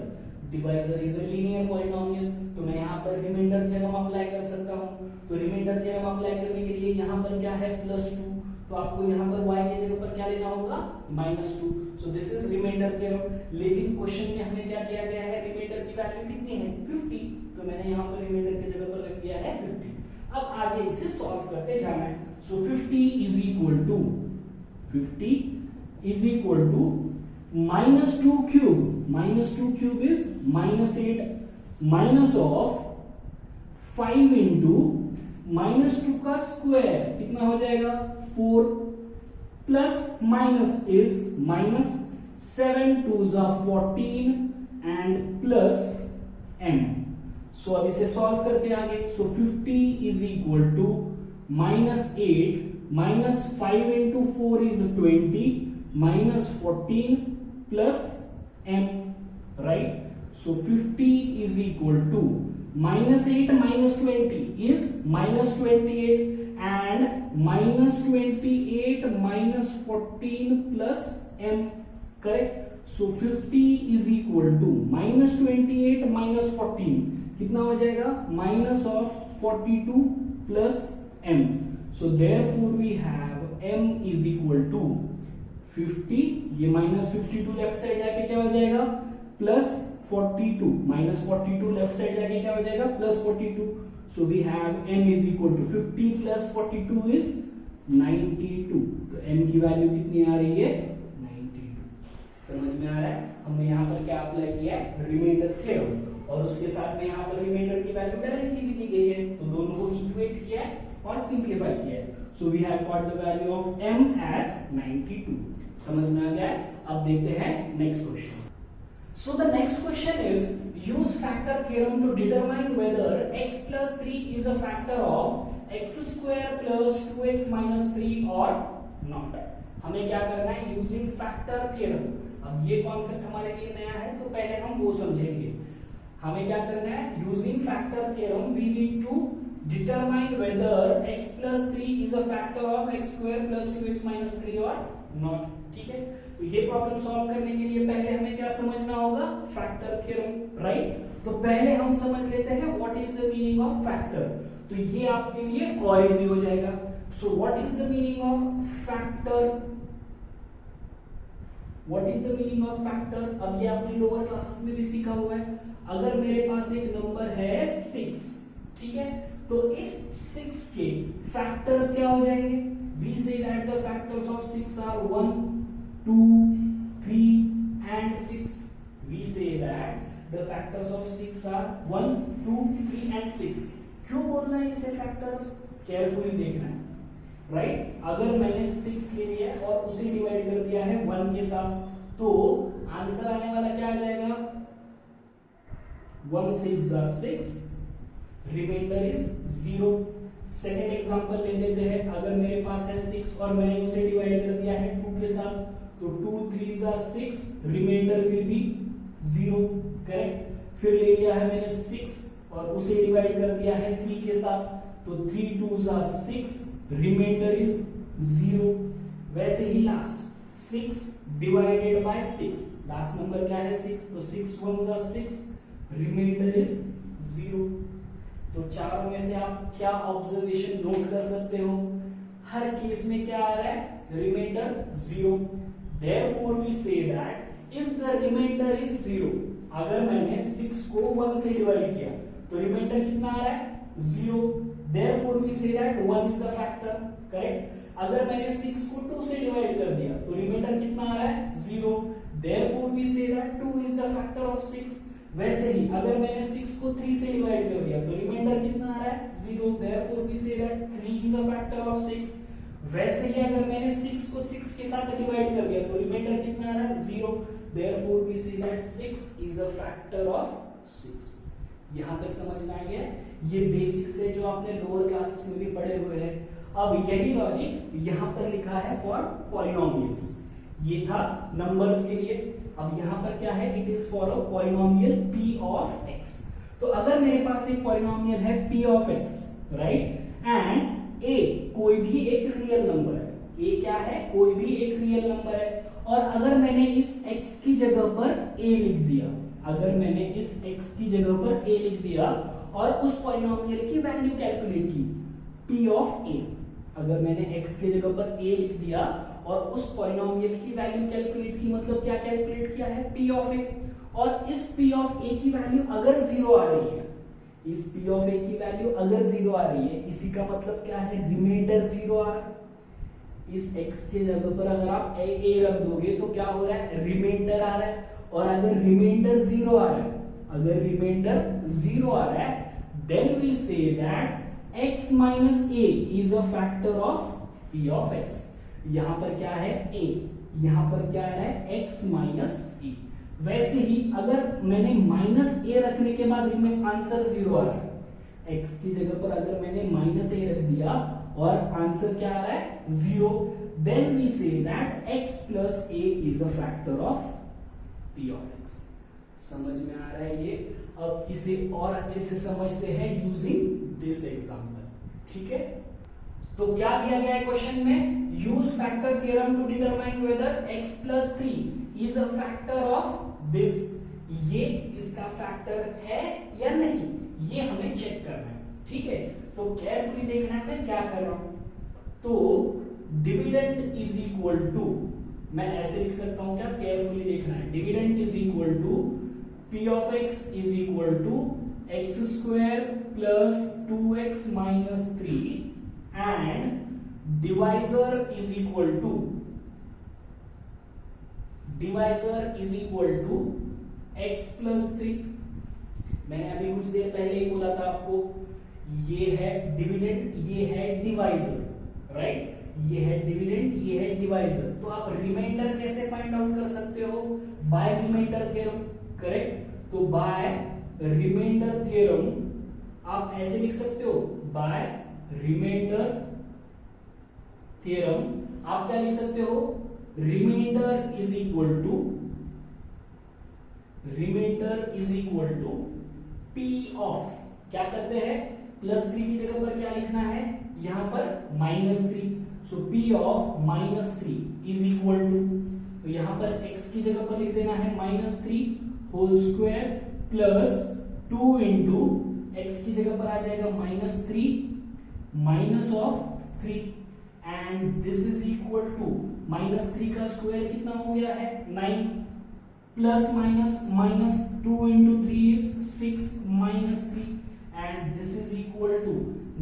divisor is a linear polynomial, तो मैं यहाँ पर रिमाइंडर थ्योरम अप्लाई कर सकता हूँ। तो रिमाइंडर थ्योरम अप्लाई करने के लिए यहाँ पर क्या है प्लस 2, तो आपको यहाँ पर y के जगह पर क्या लेना होगा minus 2, so this is remainder theorem. लेकिन क्वेश्चन में हमें क्या दिया गया है, रिमाइंडर की वैल्यू कितनी है 50, तो मैंने यहाँ पर रिमाइंडर की जगह पर रख दिया है 50। अब आगे इसे सॉल्व करते जाना है। So 50 is equal to minus 2 cube is minus 8, minus of 5 into minus 2 का स्क्वायर कितना हो जाएगा 4, plus minus is minus 7 2s are 14 and plus m। सो अब इसे सॉल्व करते आगे। सो 50 is equal to minus 8 minus 5 into 4 is 20 minus 14 plus m, right? So 50 is equal to minus 8 minus 20 is minus 28 and minus 28 minus 14 plus m, correct? So 50 is equal to minus 28 minus 14 कितना हो जाएगा minus of 42 plus m. So therefore we have m is equal to 50, ये minus 52 left side जाके क्या हो जाएगा plus 42, minus 42 left side जाके क्या हो जाएगा plus 42। So we have m is equal to 50 plus 42 is 92, तो m की वैल्यू कितनी आ रही है 92। समझ में आ रहा है, हमने यहाँ पर क्या अप्लाई किया है रिमाइंडर थ्योरम, और उसके साथ में यहाँ पर रिमाइंडर की वैल्यू डायरेक्टली भी दी गई है, तो दोनों को इक्वेट किया है और सिंपलीफाई किया है। So we have got the value of m as 92। समझ में आ गया। अब देखते हैं next question. So the next question is use factor theorem to determine whether x plus 3 is a factor of x square plus 2x minus 3 और not. हमें क्या करना है, यूजिंग फैक्टर थ्योरम। अब ये कॉन्सेप्ट हमारे लिए नया है, तो पहले हम वो समझेंगे। हमें क्या करना है, using factor theorem we need to determine whether x plus 3 is a factor of x square plus 2x minus 3 or not। ठीक है, तो ये प्रॉब्लम सॉल्व करने के लिए पहले हमें क्या समझना होगा, फैक्टर थ्योरम, राइट। तो पहले हम समझ लेते हैं what is the meaning of factor, तो ये आपके लिए और इजी हो जाएगा। So what is the meaning of factor, what is the meaning of factor? अब ये आपने लोअर क्लासेस में भी सीखा हुआ है। अगर मेरे पास एक नंबर है 6, ठीक है, तो इस 6 के फैक्टर्स क्या हो जाएंगे? We say that the factors of 6 are 1 2 3 and 6. We say that the factors of 6 are 1 2 3 and 6. क्यों बोलना है इसे फैक्टर्स? केयरफुली देखना है, राइट? अगर मैंने 6 ले लिया और उसे डिवाइड कर दिया है 1 के साथ, तो आंसर आने वाला क्या आ जाएगा? 1 6 6, रिमाइंडर इज 0. सेकेंड एग्जांपल ले लेते हैं। अगर मेरे पास है 6 और मैंने उसे डिवाइड कर दिया है 2 के साथ, तो 2 3 6, रिमाइंडर विल बी 0, करेक्ट? फिर ले लिया है मैंने 6 और उसे डिवाइड कर दिया है 3 के साथ, तो 3 2 6, रिमाइंडर इज 0. वैसे ही last 6 divided by 6, last number क्या है? 6, तो 6 1 6, रिमाइंडर इज 0. तो चारों में से आप क्या ऑब्जर्वेशन नोट कर सकते हो? हर केस में क्या आ रहा है? Reminder 0. Therefore we say that if the remainder is 0, अगर मैंने 6 को 1 से डिवाइड किया तो रिमाइंडर कितना आ रहा है? 0. Therefore we say that 1 is the factor, correct? अगर मैंने 6 को 2 से डिवाइड कर दिया तो रिमाइंडर कितना आ रहा है? 0. Therefore we say that 2 is the factor of 6. वैसे ही अगर मैंने 6 को 3 से डिवाइड कर दिया तो रिमाइंडर कितना आ रहा है? 0. Therefore we say that 3 is a factor of 6. वैसे ही अगर मैंने 6 को 6 के साथ डिवाइड कर दिया तो रिमाइंडर कितना आ रहा है? 0. Therefore we say that 6 is a factor of 6. यहां तक समझ में आ गया? ये बेसिक्स है जो आपने लोअर क्लासेस में भी पढ़े हुए हैं। अब यही लॉजिक यहां पर लिखा है फॉर पॉलिनोमियल्स। ये था नंबर्स के लिए। अब यहां पर क्या है? It is for a polynomial p of x. तो अगर मेरे पास एक पॉलिनोमियल है p of x, right, and a कोई भी एक रियल नंबर है, a क्या है? कोई भी एक रियल नंबर है, और अगर मैंने इस x की जगह पर a लिख दिया, अगर मैंने इस x की जगह पर a लिख दिया और उस पॉलिनोमियल की वैल्यू कैलकुलेट की p ऑफ a, अगर मैंने x की जगह पर a लिख दिया और उस पॉलिनोमियल की वैल्यू कैलकुलेट की, मतलब क्या कैलकुलेट किया है? p ऑफ a, और इस p ऑफ a की वैल्यू अगर 0 आ रही है, इस p ऑफ a की वैल्यू अगर 0 आ रही है, इसी का मतलब क्या है? रिमाइंडर 0 आ रहा है। इस x के जगह पर अगर आप a रख दोगे तो क्या हो रहा है? रिमाइंडर आ रहा है। और अगर रिमाइंडर 0 आ रहा है, अगर रिमाइंडर 0 आ रहा है, then we say that x minus a is a factor of p of x. यहां पर क्या है? a, यहां पर क्या आ रहा है? x minus a. वैसे ही अगर मैंने माइनस a रखने के बाद में आंसर 0 आ रहा है, x की जगह पर अगर मैंने माइनस a रख दिया और आंसर क्या आ रहा है? 0, then we say that x plus a is a factor of p of x. समझ में आ रहा है ये? अब इसे और अच्छे से समझते हैं यूजिंग दिस एग्जांपल, ठीक है? तो क्या दिया गया है क्वेश्चन में? Use factor theorem to determine whether x plus 3 is a factor of this. ये इसका फैक्टर है या नहीं, ये हमें चेक करना है, ठीक है? तो केयरफुली देखना है मैं क्या कर रहा हूं. तो डिविडेंड इज इक्वल टू, मैं ऐसे लिख सकता हूं क्या? केयरफुली देखना है. Dividend is equal to p of x is equal to x square plus 2x minus 3 and divisor is equal to, divisor is equal to x plus 3. मैंने अभी कुछ देर पहले ही बोला था आपको, ये है डिविडेंड, ये है डिवाइजर, राइट? ये है डिविडेंड, ये है डिवाइजर. तो आप रिमाइंडर कैसे फाइंड आउट कर सकते हो? By remainder theorem, correct? तो बाय रिमाइंडर थ्योरम आप ऐसे लिख सकते हो, बाय रिमाइंडर थ्योरम आप क्या लिख सकते हो? Remainder is equal to, remainder is equal to p of, क्या करते हैं? प्लस 3 की जगह पर क्या लिखना है? यहां पर minus 3. So p of minus 3 is equal to, तो यहां पर x की जगह पर लिख देना है minus 3 whole square plus 2 into x की जगह पर आ जाएगा minus 3 minus of 3 and this is equal to -3 का स्क्वायर कितना हो गया है 9 plus minus 2 into 3 is 6 minus 3 and this is equal to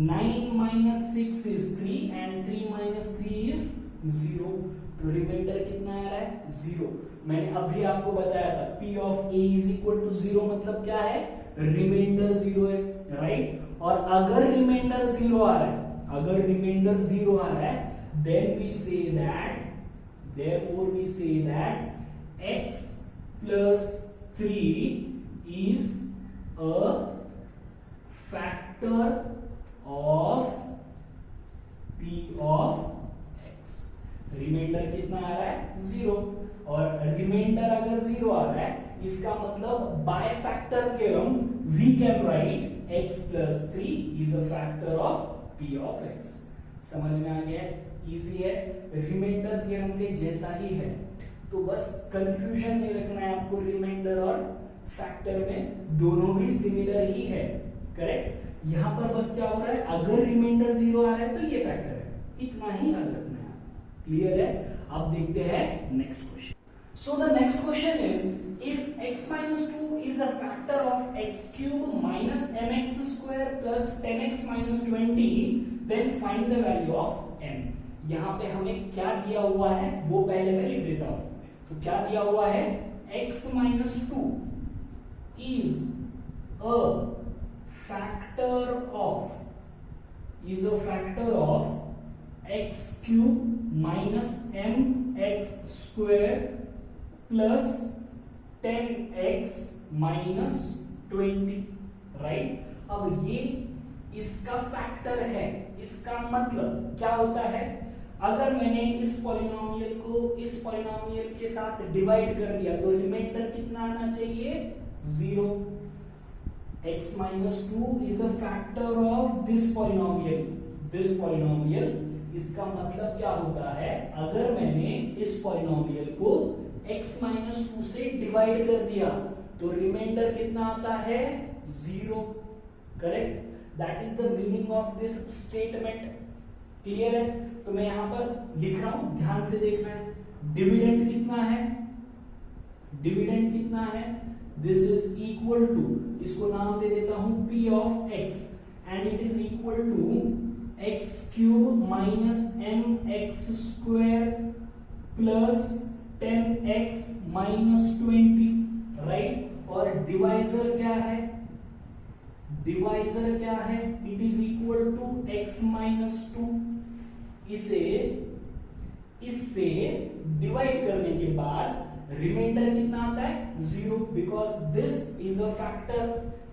9 minus 6 is 3 and 3 minus 3 is 0। तो रिमाइंडर कितना आ रहा है 0। मैंने अभी आपको बताया था P of A is equal to 0 मतलब क्या है रिमाइंडर 0 है, राइट। और अगर रिमाइंडर 0 आ रहा है, अगर रिमाइंडर 0 आ रहा है then we say that, therefore we say that x plus 3 is a factor of P of x। Remainder कितना आ रहा है 0, और रिमाइंडर अगर 0 आ रहा है इसका मतलब by factor theorem we can write x plus 3 is a factor of P of x। समझ में आ गया, इजी है, रिमाइंडर थ्योरम के जैसा ही है। तो बस कंफ्यूजन नहीं रखना है आपको, रिमाइंडर और फैक्टर में दोनों भी सिमिलर ही है, करेक्ट। यहां पर बस क्या हो रहा है, अगर रिमाइंडर 0 आ रहा है तो ये फैक्टर है, इतना ही याद रखना है। क्लियर है। अब देखते हैं next question. So the next question is if x minus 2 is a factor of x cube minus mx square plus 10x minus 20 then find the value of m। यहाँ पे हमें क्या दिया हुआ है वो पहले मैं लिख देता हूं। तो क्या दिया हुआ है, x minus 2 is a factor of x cube minus mx square plus 10x minus 20, right. अब ये इसका फैक्टर है, इसका मतलब क्या होता है, अगर मैंने इस पॉलिनोमियल को इस पॉलिनोमियल के साथ डिवाइड कर दिया तो रिमाइंडर कितना आना चाहिए 0। x minus 2 is a factor of this polynomial। इसका मतलब क्या होता है, अगर मैंने इस पॉलिनोमियल को x minus 2 से डिवाइड कर दिया तो रिमाइंडर कितना आता है 0, correct. That is the meaning of this statement. Clear है। तो मैं यहां पर लिख रहा हूं, ध्यान से देखना है। डिविडेंड कितना है, दिस इज इक्वल टू, इसको नाम दे देता हूं p of x and it is equal to x cube minus mx square plus 10x minus 20, right. और डिवाइजर क्या है, it is equal to x minus 2। इससे डिवाइड करने के बाद रिमाइंडर कितना आता है 0 because this is a factor.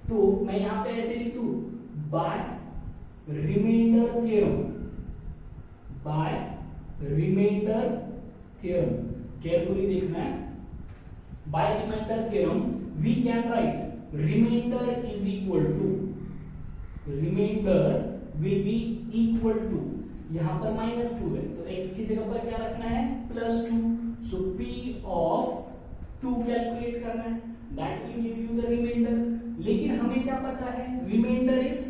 तो मैं यहां पे ऐसे लिख दूं, बाय रिमाइंडर थ्योरम, केयरफुली देखना है। By remainder theorem we can write remainder will be equal to, यहां पर -2 है तो x की जगह पर क्या रखना है +2। सो p of 2 कैलकुलेट करना है, that will give you the remainder. लेकिन हमें क्या पता है, remainder is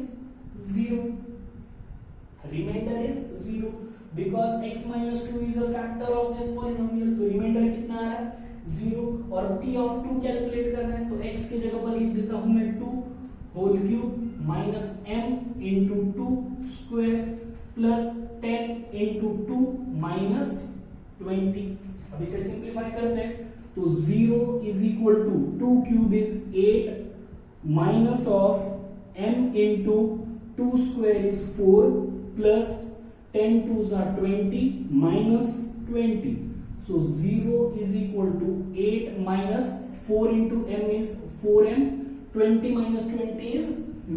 0 because x minus 2 is a factor of this polynomial। तो रिमाइंडर कितना आ रहा है 0 और p of 2 कैलकुलेट करना है तो x की जगह पर लिख देता हूं मैं 2 whole cube minus m into 2 square plus 10 into 2 minus 20। अब इसे सिंप्लीफाई करते हैं तो 0 is equal to 2 cube is 8 minus of m into 2 square is 4 plus 10 2s are 20 minus 20। So 0 is equal to 8 minus 4 into m is 4m, 20 minus 20 is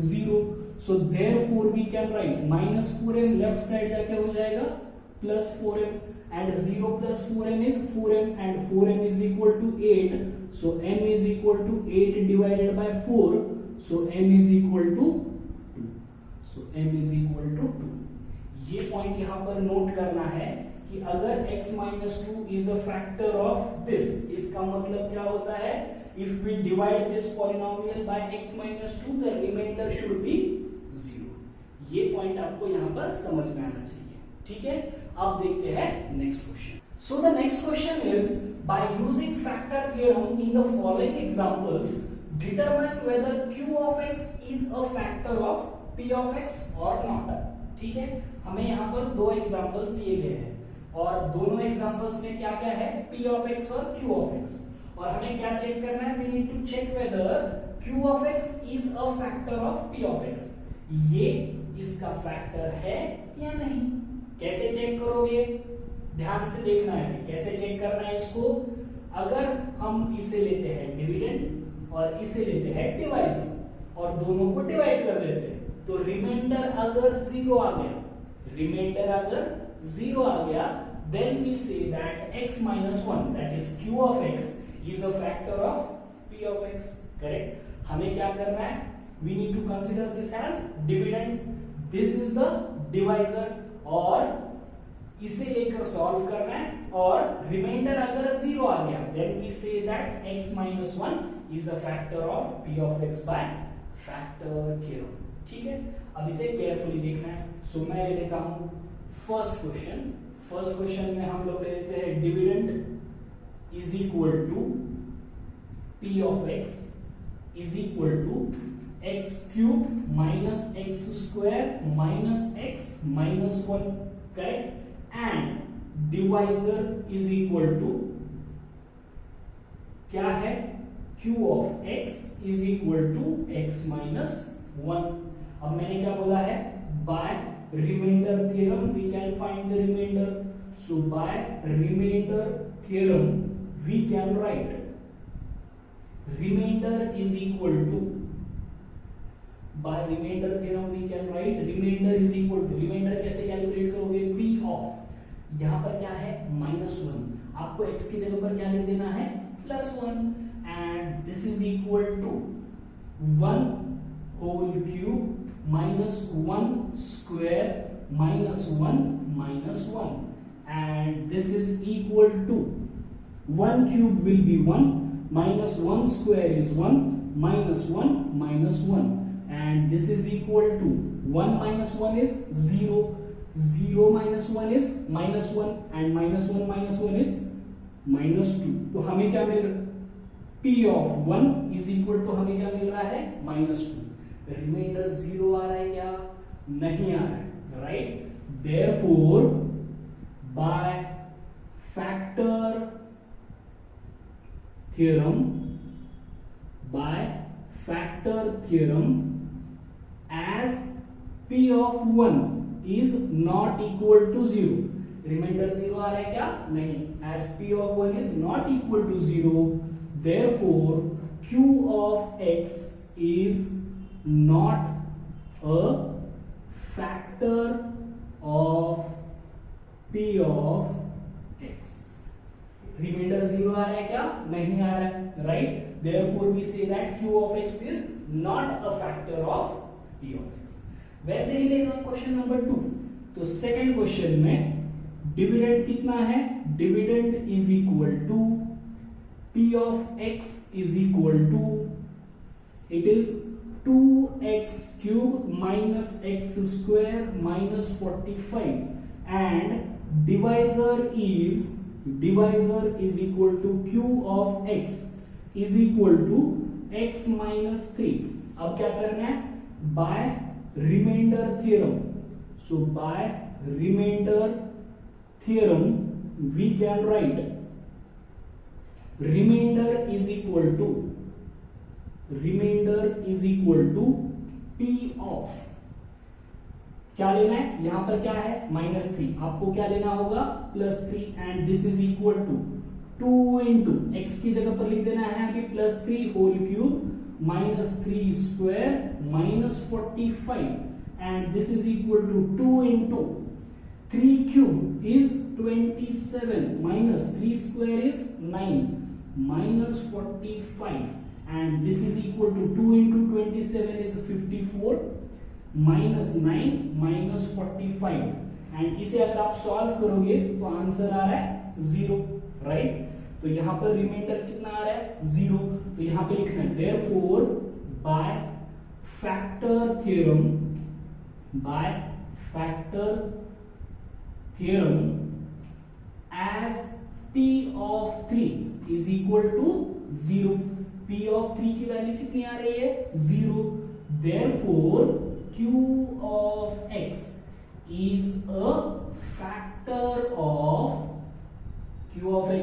0। So therefore we can write minus 4m left side जाके हो जाएगा plus 4m and 0 plus 4m is 4m and 4m is equal to 8। So m is equal to 8 divided by 4। So m is equal to 2। So m is equal to 2। ये point यहां पर note करना है कि अगर x minus 2 is a factor of this, इसका मतलब क्या होता है, if we divide this polynomial by x minus 2 the remainder should be 0। ये पॉइंट आपको यहां पर समझ में आना चाहिए, ठीक है। अब देखते हैं next question. So the next question is, by using factor theorem in the following examples, determine whether q of x is a factor of p of x or not. ठीक है, हमें यहाँ पर दो एग्जांपल्स दिए गए हैं और दोनों एग्जांपल्स में क्या क्या है, p of x और q of x, और हमें क्या चेक करना है, we need to check whether q of x is a factor of p of x. ये इसका फैक्टर है या नहीं, कैसे चेक करोगे, ध्यान से देखना है कैसे चेक करना है इसको. अगर हम इसे लेते हैं डिविडेंड और इसे लेते हैं डिवाइजर और दोनों को डिवाइड कर देते हैं, तो रिमाइंडर अगर जीरो आ गया, रिमाइंडर अगर जीरो आ गया, then we say that x minus 1, that is q of x, is a factor of p of x. Correct? हमें क्या करना है, we need to consider this as dividend, this is the divisor, और इसे लेकर solve करना है, और रिमाइंडर अगर जीरो आ गया, then we say that x minus 1 is a factor of p of x by factor theorem. ठीक है, अब इसे केयरफुली देखना है. सो मैं ले लेता हूं फर्स्ट क्वेश्चन. फर्स्ट क्वेश्चन में हम लोग ले लेते हैं dividend is equal to p of x is equal to x cube minus x square minus x minus 1. Correct? And divisor is equal to क्या है, q of x is equal to x minus 1. अब मैंने क्या बोला है, by remainder theorem we can find the remainder. So by remainder theorem we can write remainder is equal to, by remainder theorem we can write remainder is equal to, remainder कैसे calculate करोगे, p of, यहां पर क्या है minus 1, आपको x की जगह पर क्या लिख देना है plus 1, and this is equal to 1 whole cube minus 1 square minus 1 minus 1, and this is equal to 1 cube will be 1 minus 1 square is 1 minus 1 minus 1, and this is equal to 1 minus 1 is 0, 0 minus 1 is minus 1, and minus 1 is minus 2. तो हमें क्या मिल रहा है, p of 1 is equal to हमें क्या मिल रहा है minus 2. Reminder 0 आ रहा है क्या, नहीं आ रहा है, right? Therefore by factor theorem, by factor theorem, as p of 1 is not equal to 0, reminder 0 आ रहा है क्या, नहीं, as p of 1 is not equal to 0, therefore q of x is not a factor of p of x. Remainder 0 आ रहा है क्या, नहीं आ रहा है, right? Therefore we say that q of x is not a factor of p of x. वैसे ही लेना क्वेश्चन नंबर 2. तो सेकंड क्वेश्चन में डिविडेंड कितना है, dividend is equal to p of x is equal to, it is 2x cube minus x square minus 45, and divisor is equal to q of x is equal to x minus 3. अब क्या करना है, by remainder theorem. So by remainder theorem we can write remainder is equal to p of, क्या लेना है, यहां पर क्या है -3, आपको क्या लेना होगा +3, and this is equal to 2 into x की जगह पर लिख देना है अभी +3 whole cube -3 square -45, and this is equal to 2 into 3 cube is 27 -3 square is 9 -45, and this is equal to 2 into 27 is 54 minus 9 minus 45, and इसे अगर आप सॉल्व करोगे तो आंसर आ रहा है 0, राइट? तो यहां पर रिमाइंडर कितना आ रहा है 0, तो यहां पे लिखना है therefore by factor theorem as P of 3 is equal to 0. P of 3 की वैल्यू कितनी आ रही है? 0. Therefore Q of x is a factor of P of x.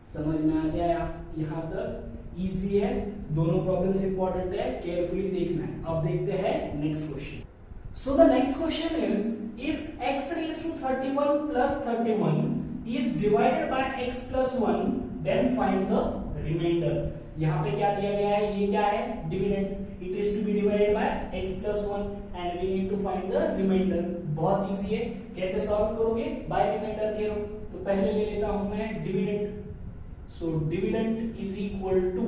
समझ में आ गया? यहाँ तक इजी है, दोनों प्रॉब्लम्स इंपॉर्टेंट है, केयरफुली देखना है. अब देखते हैं next question. So the next question is, if x raised to 31 plus 31 is divided by x plus 1, then find the remainder. यहाँ पे क्या दिया गया है? ये क्या है? Dividend. It is to be divided by x plus 1 and we need to find the remainder. बहुत इजी है. कैसे सॉल्व करोगे? By remainder theorem. तो पहले ले लेता हूं मैं dividend. So dividend is equal to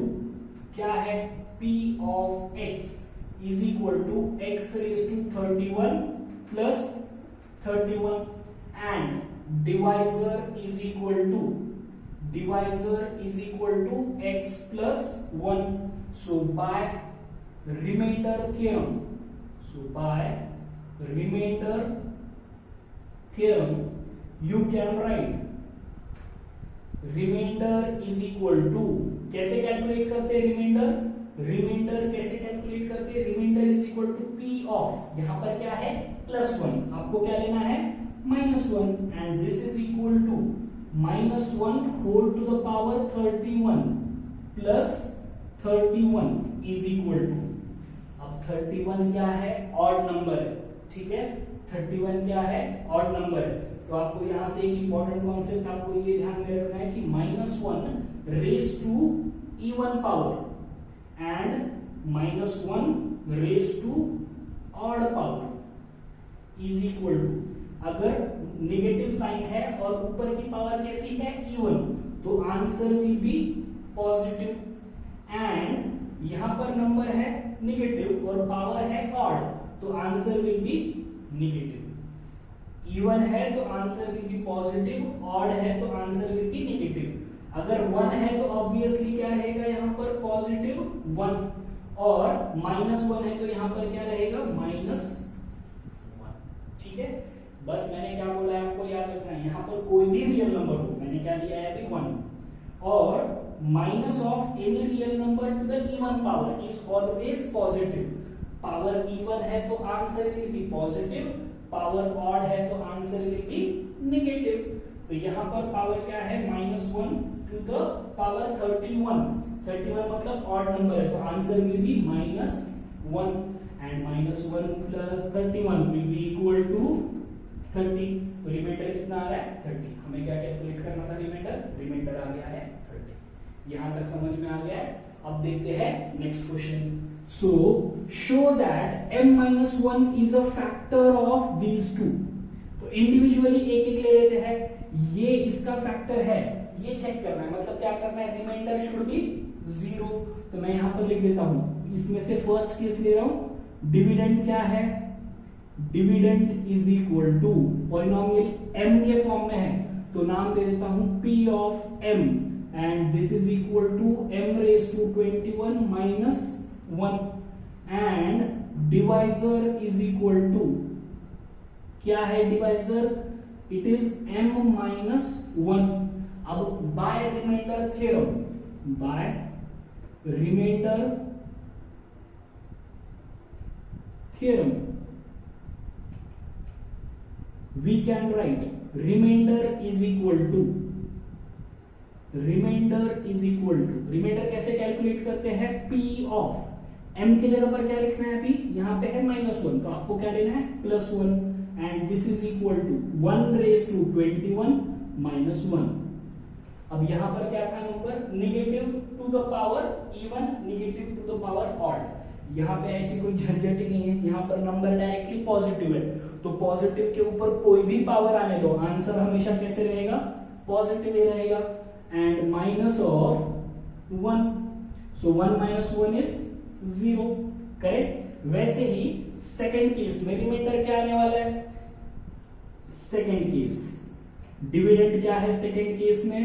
क्या है? P of x is equal to x raised to 31 plus 31 and divisor is equal to x plus 1. So by remainder theorem, you can write remainder is equal to, कैसे calculate करते हैं remainder? Remainder कैसे calculate करते हैं? Remainder is equal to P of, यहाँ पर क्या है? +1. आपको क्या लेना है? -1. And this is equal to -1 whole to the power 31 plus 31 is equal to, अब 31 क्या है? ऑड नंबर है. ठीक है, 31 क्या है? ऑड नंबर है. तो आपको यहाँ से एक इंपॉर्टेंट कॉन्सेप्ट आपको ये ध्यान में रखना है कि -1 raise to even power and -1 raised to odd power is equal to, अगर नेगेटिव साइन है और ऊपर की पावर कैसी है? इवन, तो answer will B positive. And यहाँ पर नंबर है नेगेटिव और पावर है ऑड, तो answer will B negative. Even है तो answer will B positive, odd है तो आंसर विल बी नेगेटिव. अगर 1 है तो ऑब्वियसली क्या रहेगा? यहाँ पर पॉजिटिव 1, और -1 है तो यहाँ पर क्या रहेगा? -1. ठीक है, बस मैंने क्या बोला है आपको याद रखना है. यहाँ पर कोई भी रियल नंबर हो, मैंने क्या लिया है अभी? 1. और minus of any real number two the even power is always positive. Power even है तो answer will B positive, power odd है तो आंसर विल बी नेगेटिव. तो यहाँ पर पावर क्या है? -1 टू द पावर 31. 31 मतलब ऑड नंबर है, तो answer will be -1 and -1 plus 31 will be equal to 30. तो रिमाइंडर कितना आ रहा है? 30. हमें क्या कैलकुलेट करना था? रिमाइंडर आ गया है 30. यहाँ तक समझ में आ गया है. अब देखते हैं next question. So show that m-1 is a factor of these two. तो इंडिविजुअली एक एक ले लेते हैं. ये इसका फैक्टर है, ये चेक करना है, मतलब क्या करना है? Remainder should be 0. तो मैं यहां पर लिख देता हूं. इसमें से फर्स्ट केस ले रहा हूं. डिविडेंड क्या है? Dividend is equal to polynomial m के फॉर्म में है, तो नाम दे देता हूं p of m, and this is equal to m raise to 21 minus 1, and divisor is equal to, क्या है डिवाइजर? It is m-1. अब by remainder theorem we can write remainder is equal to, remainder कैसे calculate करते हैं? p of m के जगह पर क्या लिखना है? अभी यहाँ पे है -1, तो आपको क्या लेना है? +1, and this is equal to 1 raise to 21 -1. अब यहाँ पर क्या था number? Negative to the power even, negative to the power odd. यहाँ पे ऐसी कोई झंझट ही नहीं है, यहाँ पर नंबर डायरेक्टली पॉजिटिव है, तो पॉजिटिव के ऊपर कोई भी पावर आने दो, आंसर हमेशा कैसे रहेगा? पॉजिटिव ही रहेगा. And minus of 1, so 1 - 1 is 0. Correct. वैसे ही सेकंड केस में रिमाइंडर क्या आने वाला है? सेकंड केस डिविडेंड क्या है? सेकंड केस में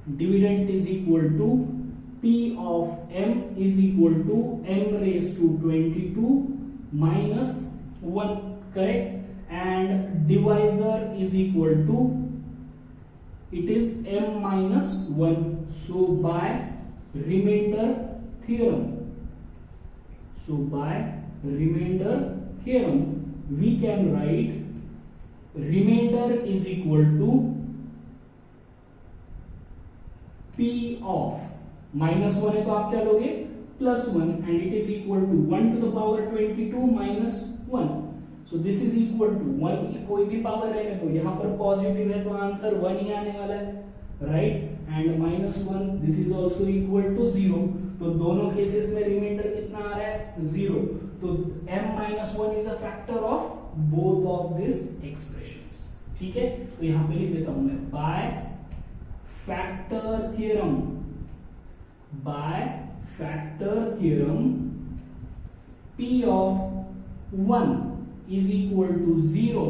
dividend is equal to p of m is equal to m raised to 22 minus 1. correct. And divisor is equal to, it is m minus 1. So by remainder theorem, we can write remainder is equal to p of minus 1 है तो आप क्या लोगे plus 1 and it is equal to 1 to the power 22 minus 1. So this is equal to 1 की कोई भी power रहेगा तो यहाँ पर पॉजिटिव है तो आंसर 1 ही आने वाला है, right. And minus 1 this is also equal to 0. तो दोनों केसेस में रिमाइंडर कितना आ रहा है 0. तो m minus 1 is a factor of both of these expressions. ठीक है, तो यहाँ पे लिख देता हूं मैं by factor theorem p of 1 is equal to 0.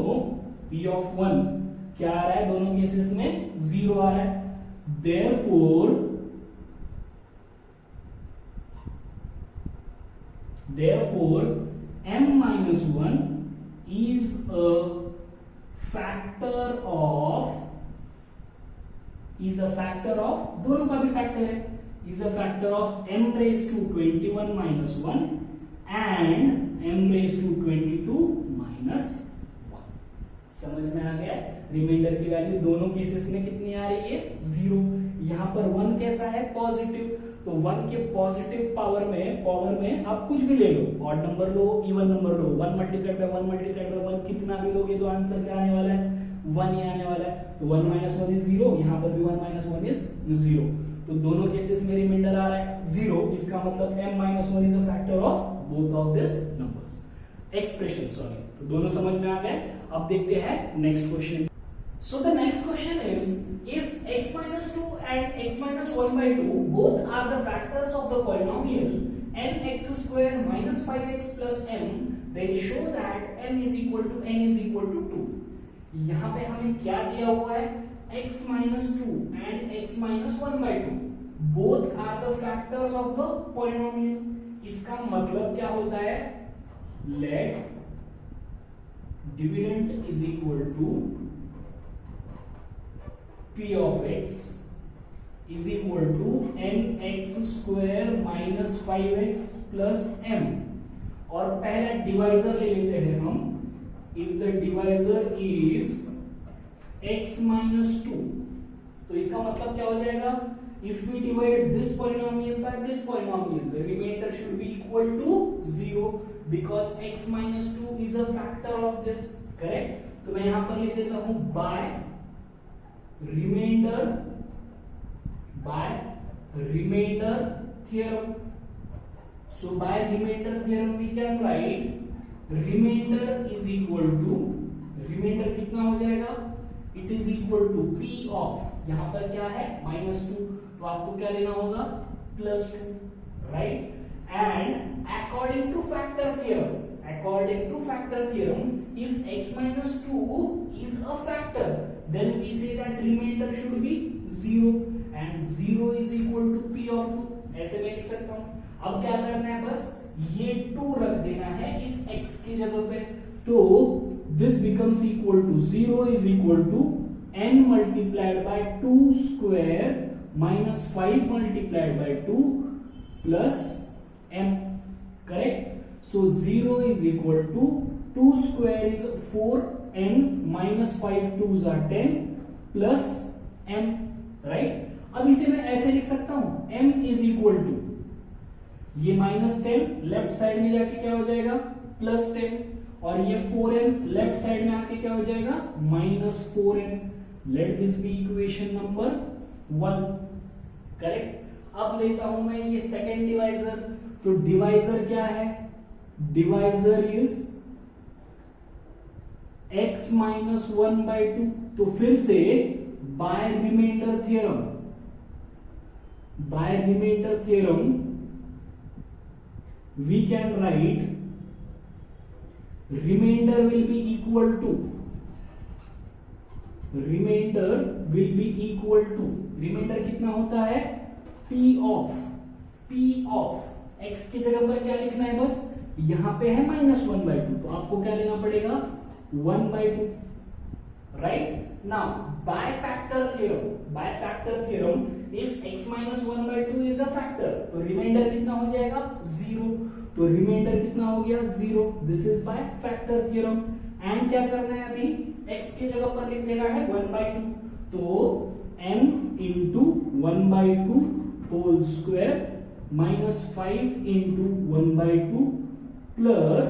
p of 1 क्या आ रहा है दोनों केसेस में 0 आ रहा है. therefore m minus 1 is a factor of दोनों का भी फैक्टर है, is a factor of m raised to 21 minus 1 and m raised to 22 minus 1. समझ में आ गया. रिमाइंडर की वैल्यू दोनों केसेस में कितनी आ रही है 0. यहाँ पर 1 कैसा है पॉजिटिव, तो 1 के पॉजिटिव पावर में आप कुछ भी ले लो, ऑड नंबर लो, इवन नंबर लो, 1 मल्टीप्लाइड बाय 1 कितना भी लोगे तो आंसर क्या आने वाला है 1 ही आने वाला है. तो 1 minus 1 is 0, यहाँ पर भी 1 minus 1 is 0. तो दोनों केसेस में रिमाइंडर आ रहा है 0. इसका मतलब m minus 1 is a factor of both of these numbers expression. Sorry, तो दोनों समझ में आ गए. अब देखते हैं next question. So the next question is, if x minus 2 and x minus 1 by 2 both are the factors of the polynomial nx square minus 5x plus m, then show that m is equal to n is equal to 2. यहाँ पे हमें क्या दिया हुआ है x minus 2 and x minus 1 by 2 both are the factors of the polynomial. इसका मतलब क्या होता है, let dividend is equal to p of x is equal to nx square minus 5x plus m. और पहला डिवाइजर ले लेते हैं हम. if the divisor is x minus 2, तो इसका मतलब क्या हो जाएगा, if we divide this polynomial by this polynomial, the remainder should be equal to 0 because x minus 2 is a factor of this, correct. तो मैं यहां पर लिख देता हूं by remainder theorem. So by remainder theorem we can write remainder is equal to, remainder कितना हो जाएगा, it is equal to p of, यहां पर क्या है minus 2, तो आपको क्या लेना होगा plus 2, right. And according to factor theorem, if x minus 2 is a factor, then we say that remainder should be 0 and 0 is equal to p of 2. ऐसे मैं लिख सकता हूं. अब क्या करना है, बस ये 2 रख देना है इस x की जगह पे. तो this becomes equal to 0 is equal to n multiplied by 2 square minus 5 multiplied by 2 plus m, correct. So 0 is equal to 2 square is 4n minus 5 2s are 10 plus m, right. अब इसे मैं ऐसे लिख सकता हूं, m is equal to ये minus 10 left side में जाके क्या हो जाएगा plus 10 और ये 4n लेफ्ट साइड में आके क्या हो जाएगा minus 4n. Let this be equation number 1, correct. अब लेता हूं मैं ये सेकेंड डिवाइजर. तो डिवाइजर क्या है, divisor is x minus 1 by 2. तो फिर से by remainder theorem we can write remainder will be equal to remainder कितना होता है p of x की जगह पर क्या लिखना है, बस यहां पे है -1/2, तो आपको क्या लेना पड़ेगा 1/2, right? Now by factor theorem if x minus 1 by 2 is the factor, तो रिमाइंडर कितना हो जाएगा 0, तो रिमाइंडर कितना हो गया 0. This is by factor theorem. And क्या करना है अभी, x की जगह पर लिख देना है 1 by 2, तो m into 1 by 2 whole square minus 5 into 1 by 2 plus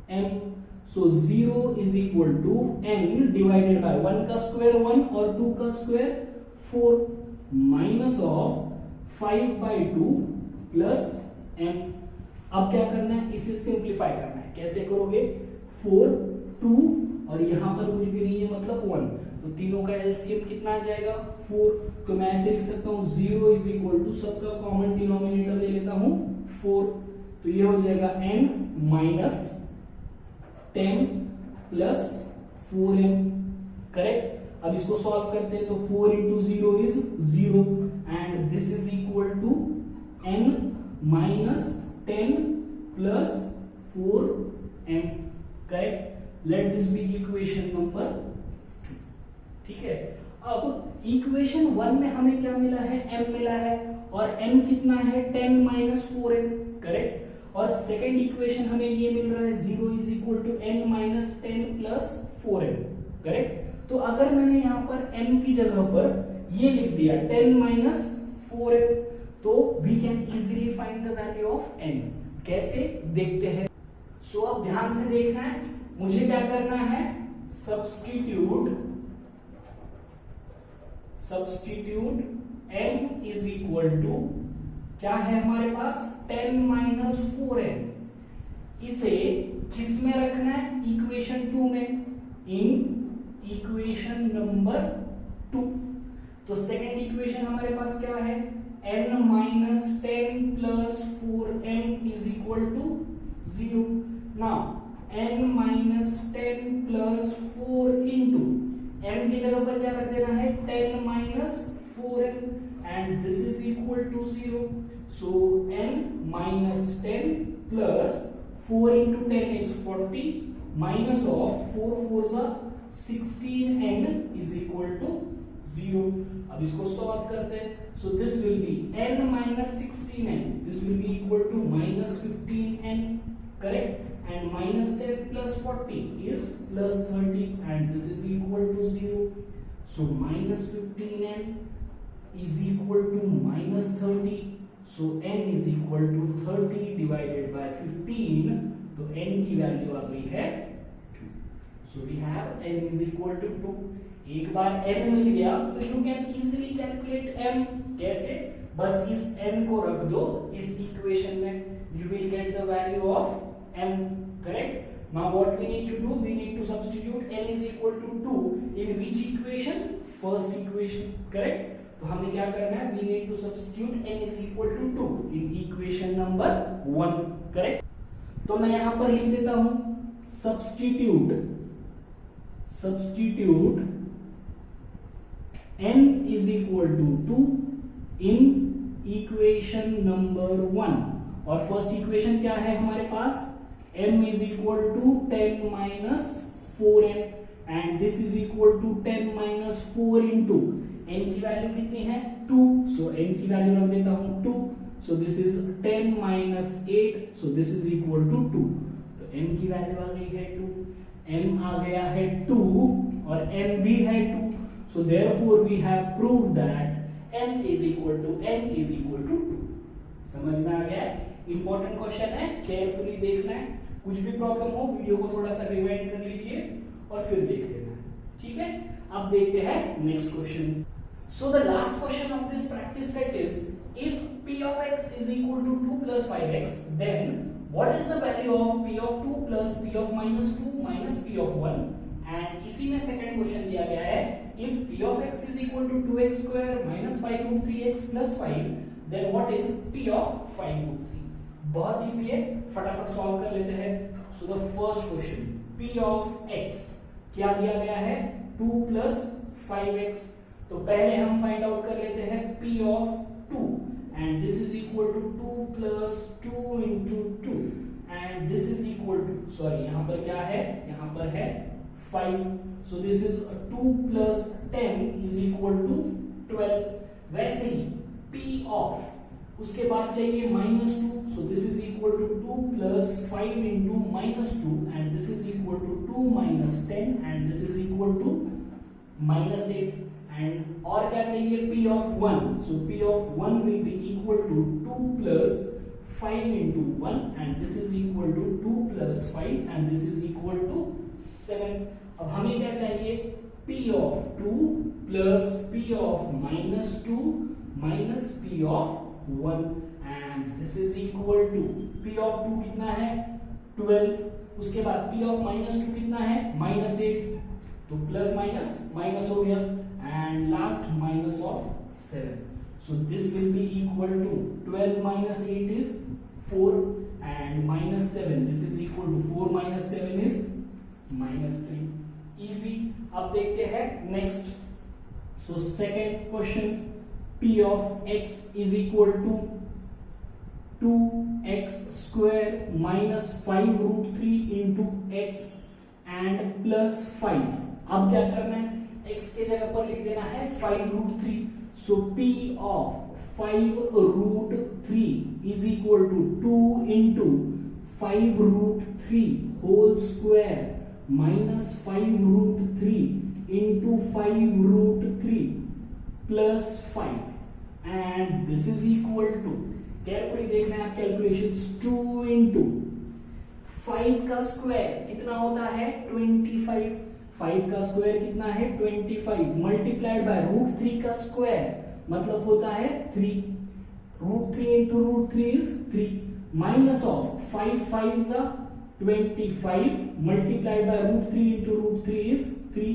m. So 0 is equal to n divided by 1 का स्क्वायर 1 और 2 का square 4 minus of 5 by 2 plus m. अब क्या करना है, इसे सिंप्लीफाई करना है. कैसे करोगे, 4 2 और यहां पर कुछ भी नहीं है मतलब 1, तो तीनों का एलसीएम कितना आ जाएगा 4. तो मैं ऐसे लिख सकता हूं 0 इज इक्वल टू सबका कॉमन डिनोमिनेटर ले लेता हूं 4, तो ये हो जाएगा n minus 10 plus 4m. Correct. अब इसको सॉल्व करते हैं तो 4 into 0 is 0 and this is equal to n minus 10 plus 4m. Correct. Let this be equation number 2. ठीक है. अब इक्वेशन 1 में हमें क्या मिला है, m मिला है और m कितना है 10 minus 4m. करेक्ट. और सेकेंड इक्वेशन हमें ये मिल रहा है 0 is equal to n minus 10 plus 4m. Correct. तो अगर मैंने यहाँ पर m की जगह पर ये लिख दिया 10 minus 4m, तो we can easily find the value of n. कैसे देखते हैं. सो अब ध्यान से देखना है, मुझे क्या करना है, substitute m is equal to क्या है हमारे पास 10 minus 4m. इसे किस में रखना है, इक्वेशन 2 में, इन इक्वेशन नंबर 2. तो सेकेंड इक्वेशन हमारे पास क्या है, n minus 10 plus 4m is equal to 0. Now n minus 10 plus 4 into m की जगह पर क्या रख देना है 10 minus 4m and this is equal to 0. So n minus 10 plus 4 into 10 is 40 minus of 4 4s are 16 and is equal to 0. अब इसको solve करते हैं. So this will be n minus 16n. This will be equal to minus 15n. Correct. And minus 10 plus 40 is plus 30 and this is equal to 0. So minus 15n is equal to minus 30. So n is equal to 30 divided by 15. तो n की value आ गई है 2. So we have n is equal to 2. एक बार n मिल गया तो you can easily calculate m. कैसे, बस इस n को रख दो इस इक्वेशन में, you will get the value of m. Correct. Now what we need to do, we need to substitute n is equal to 2 in which equation, first equation. Correct. तो हमें क्या करना है, we need to substitute n is equal to 2 in equation number 1. Correct. तो मैं यहां पर लिख देता हूं substitute n is equal to 2 in equation number 1. और फर्स्ट इक्वेशन क्या है हमारे पास, m is equal to 10 minus 4n and this is equal to 10 minus 4 into n की वैल्यू कितनी है 2. So n की वैल्यू रख देता हूं 2. So this is 10 minus 8. So this is equal to 2. तो n की वैल्यू आ गई है 2. m आ गया है 2 और n भी है 2. So therefore we have proved that n is equal to 2. समझ में आ गया है. इंपॉर्टेंट क्वेश्चन है, केयरफुली देखना है. कुछ भी प्रॉब्लम हो वीडियो को थोड़ा सा रिवाइंड कर लीजिए और फिर देख लेना. ठीक है. अब देखते हैं next question. So the last question of this practice set is if p of x is equal to 2 plus 5x then what is the value of p of 2 plus p of minus 2 minus p of 1. And इसी में second question दिया गया है if p of x is equal to 2x square minus 5 root 3x plus 5 then what is p of 5 root 3. बहुत easy है, फटाफट solve कर लेते हैं. So the first question p of x क्या दिया गया है 2 plus 5x. तो पहले हम फाइंड आउट कर लेते हैं p of 2 and this is equal to 2 plus 2 into 2 and this is equal to, sorry यहाँ पर क्या है, यहाँ पर है 5. सो this is 2 plus 10 is equal to 12. वैसे ही p ऑफ उसके बाद चाहिए -2, so this is equal to 2 plus 5 into -2 and this is equal to 2 minus 10 and this is equal to -8. and और क्या चाहिए p of 1, so p of 1 will be equal to 2 plus 5 into 1 and this is equal to 2 plus 5 and this is equal to 7. अब हमें क्या चाहिए p of 2 plus p of -2 minus p of 1 and this is equal to p of 2 कितना है 12, उसके बाद p of -2 कितना है -8, तो प्लस माइनस माइनस हो गया and last minus of 7. So this will be equal to 12 minus 8 is 4 and minus 7, this is equal to 4 minus 7 is -3. Easy. अब देखते हैं next. So second question, p of x is equal to 2x square minus 5 root 3 into x and plus 5. अब क्या करना है, x के जगह पर लिख देना है 5 root 3. So p of 5 root 3 is equal to 2 into 5 root 3 whole square minus 5 root 3 into 5 root 3 plus 5 and this is equal to, carefully देखना है आप कैलकुलेशंस, 2 into 5 का स्क्वायर कितना होता है 25, 5 का स्क्वायर कितना है 25 मल्टीप्लाइड बाय रूट 3 का स्क्वायर मतलब होता है 3, root 3 into root 3 is 3 minus of 5 5s are 25 multiplied by root 3 into root 3 is 3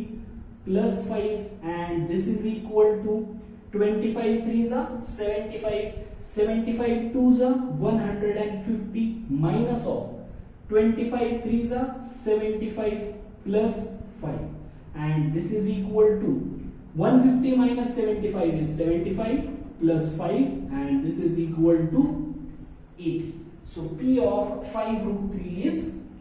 plus 5 and this is equal to 25 3s are 75, 75 2s are 150 minus of 25 3s are 75 plus 5 and this is equal to 150 minus 75 is 75 plus 5 and this is equal to 80. So p of 5 root 3 is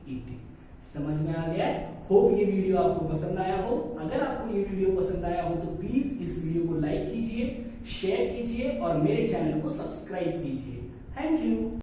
80. समझ में आ गया है? Hope ये video आपको पसंद आया हो. अगर आपको ये वीडियो पसंद आया हो तो प्लीज इस वीडियो को लाइक कीजिए, शेयर कीजिए और मेरे चैनल को सब्सक्राइब कीजिए. Thank you.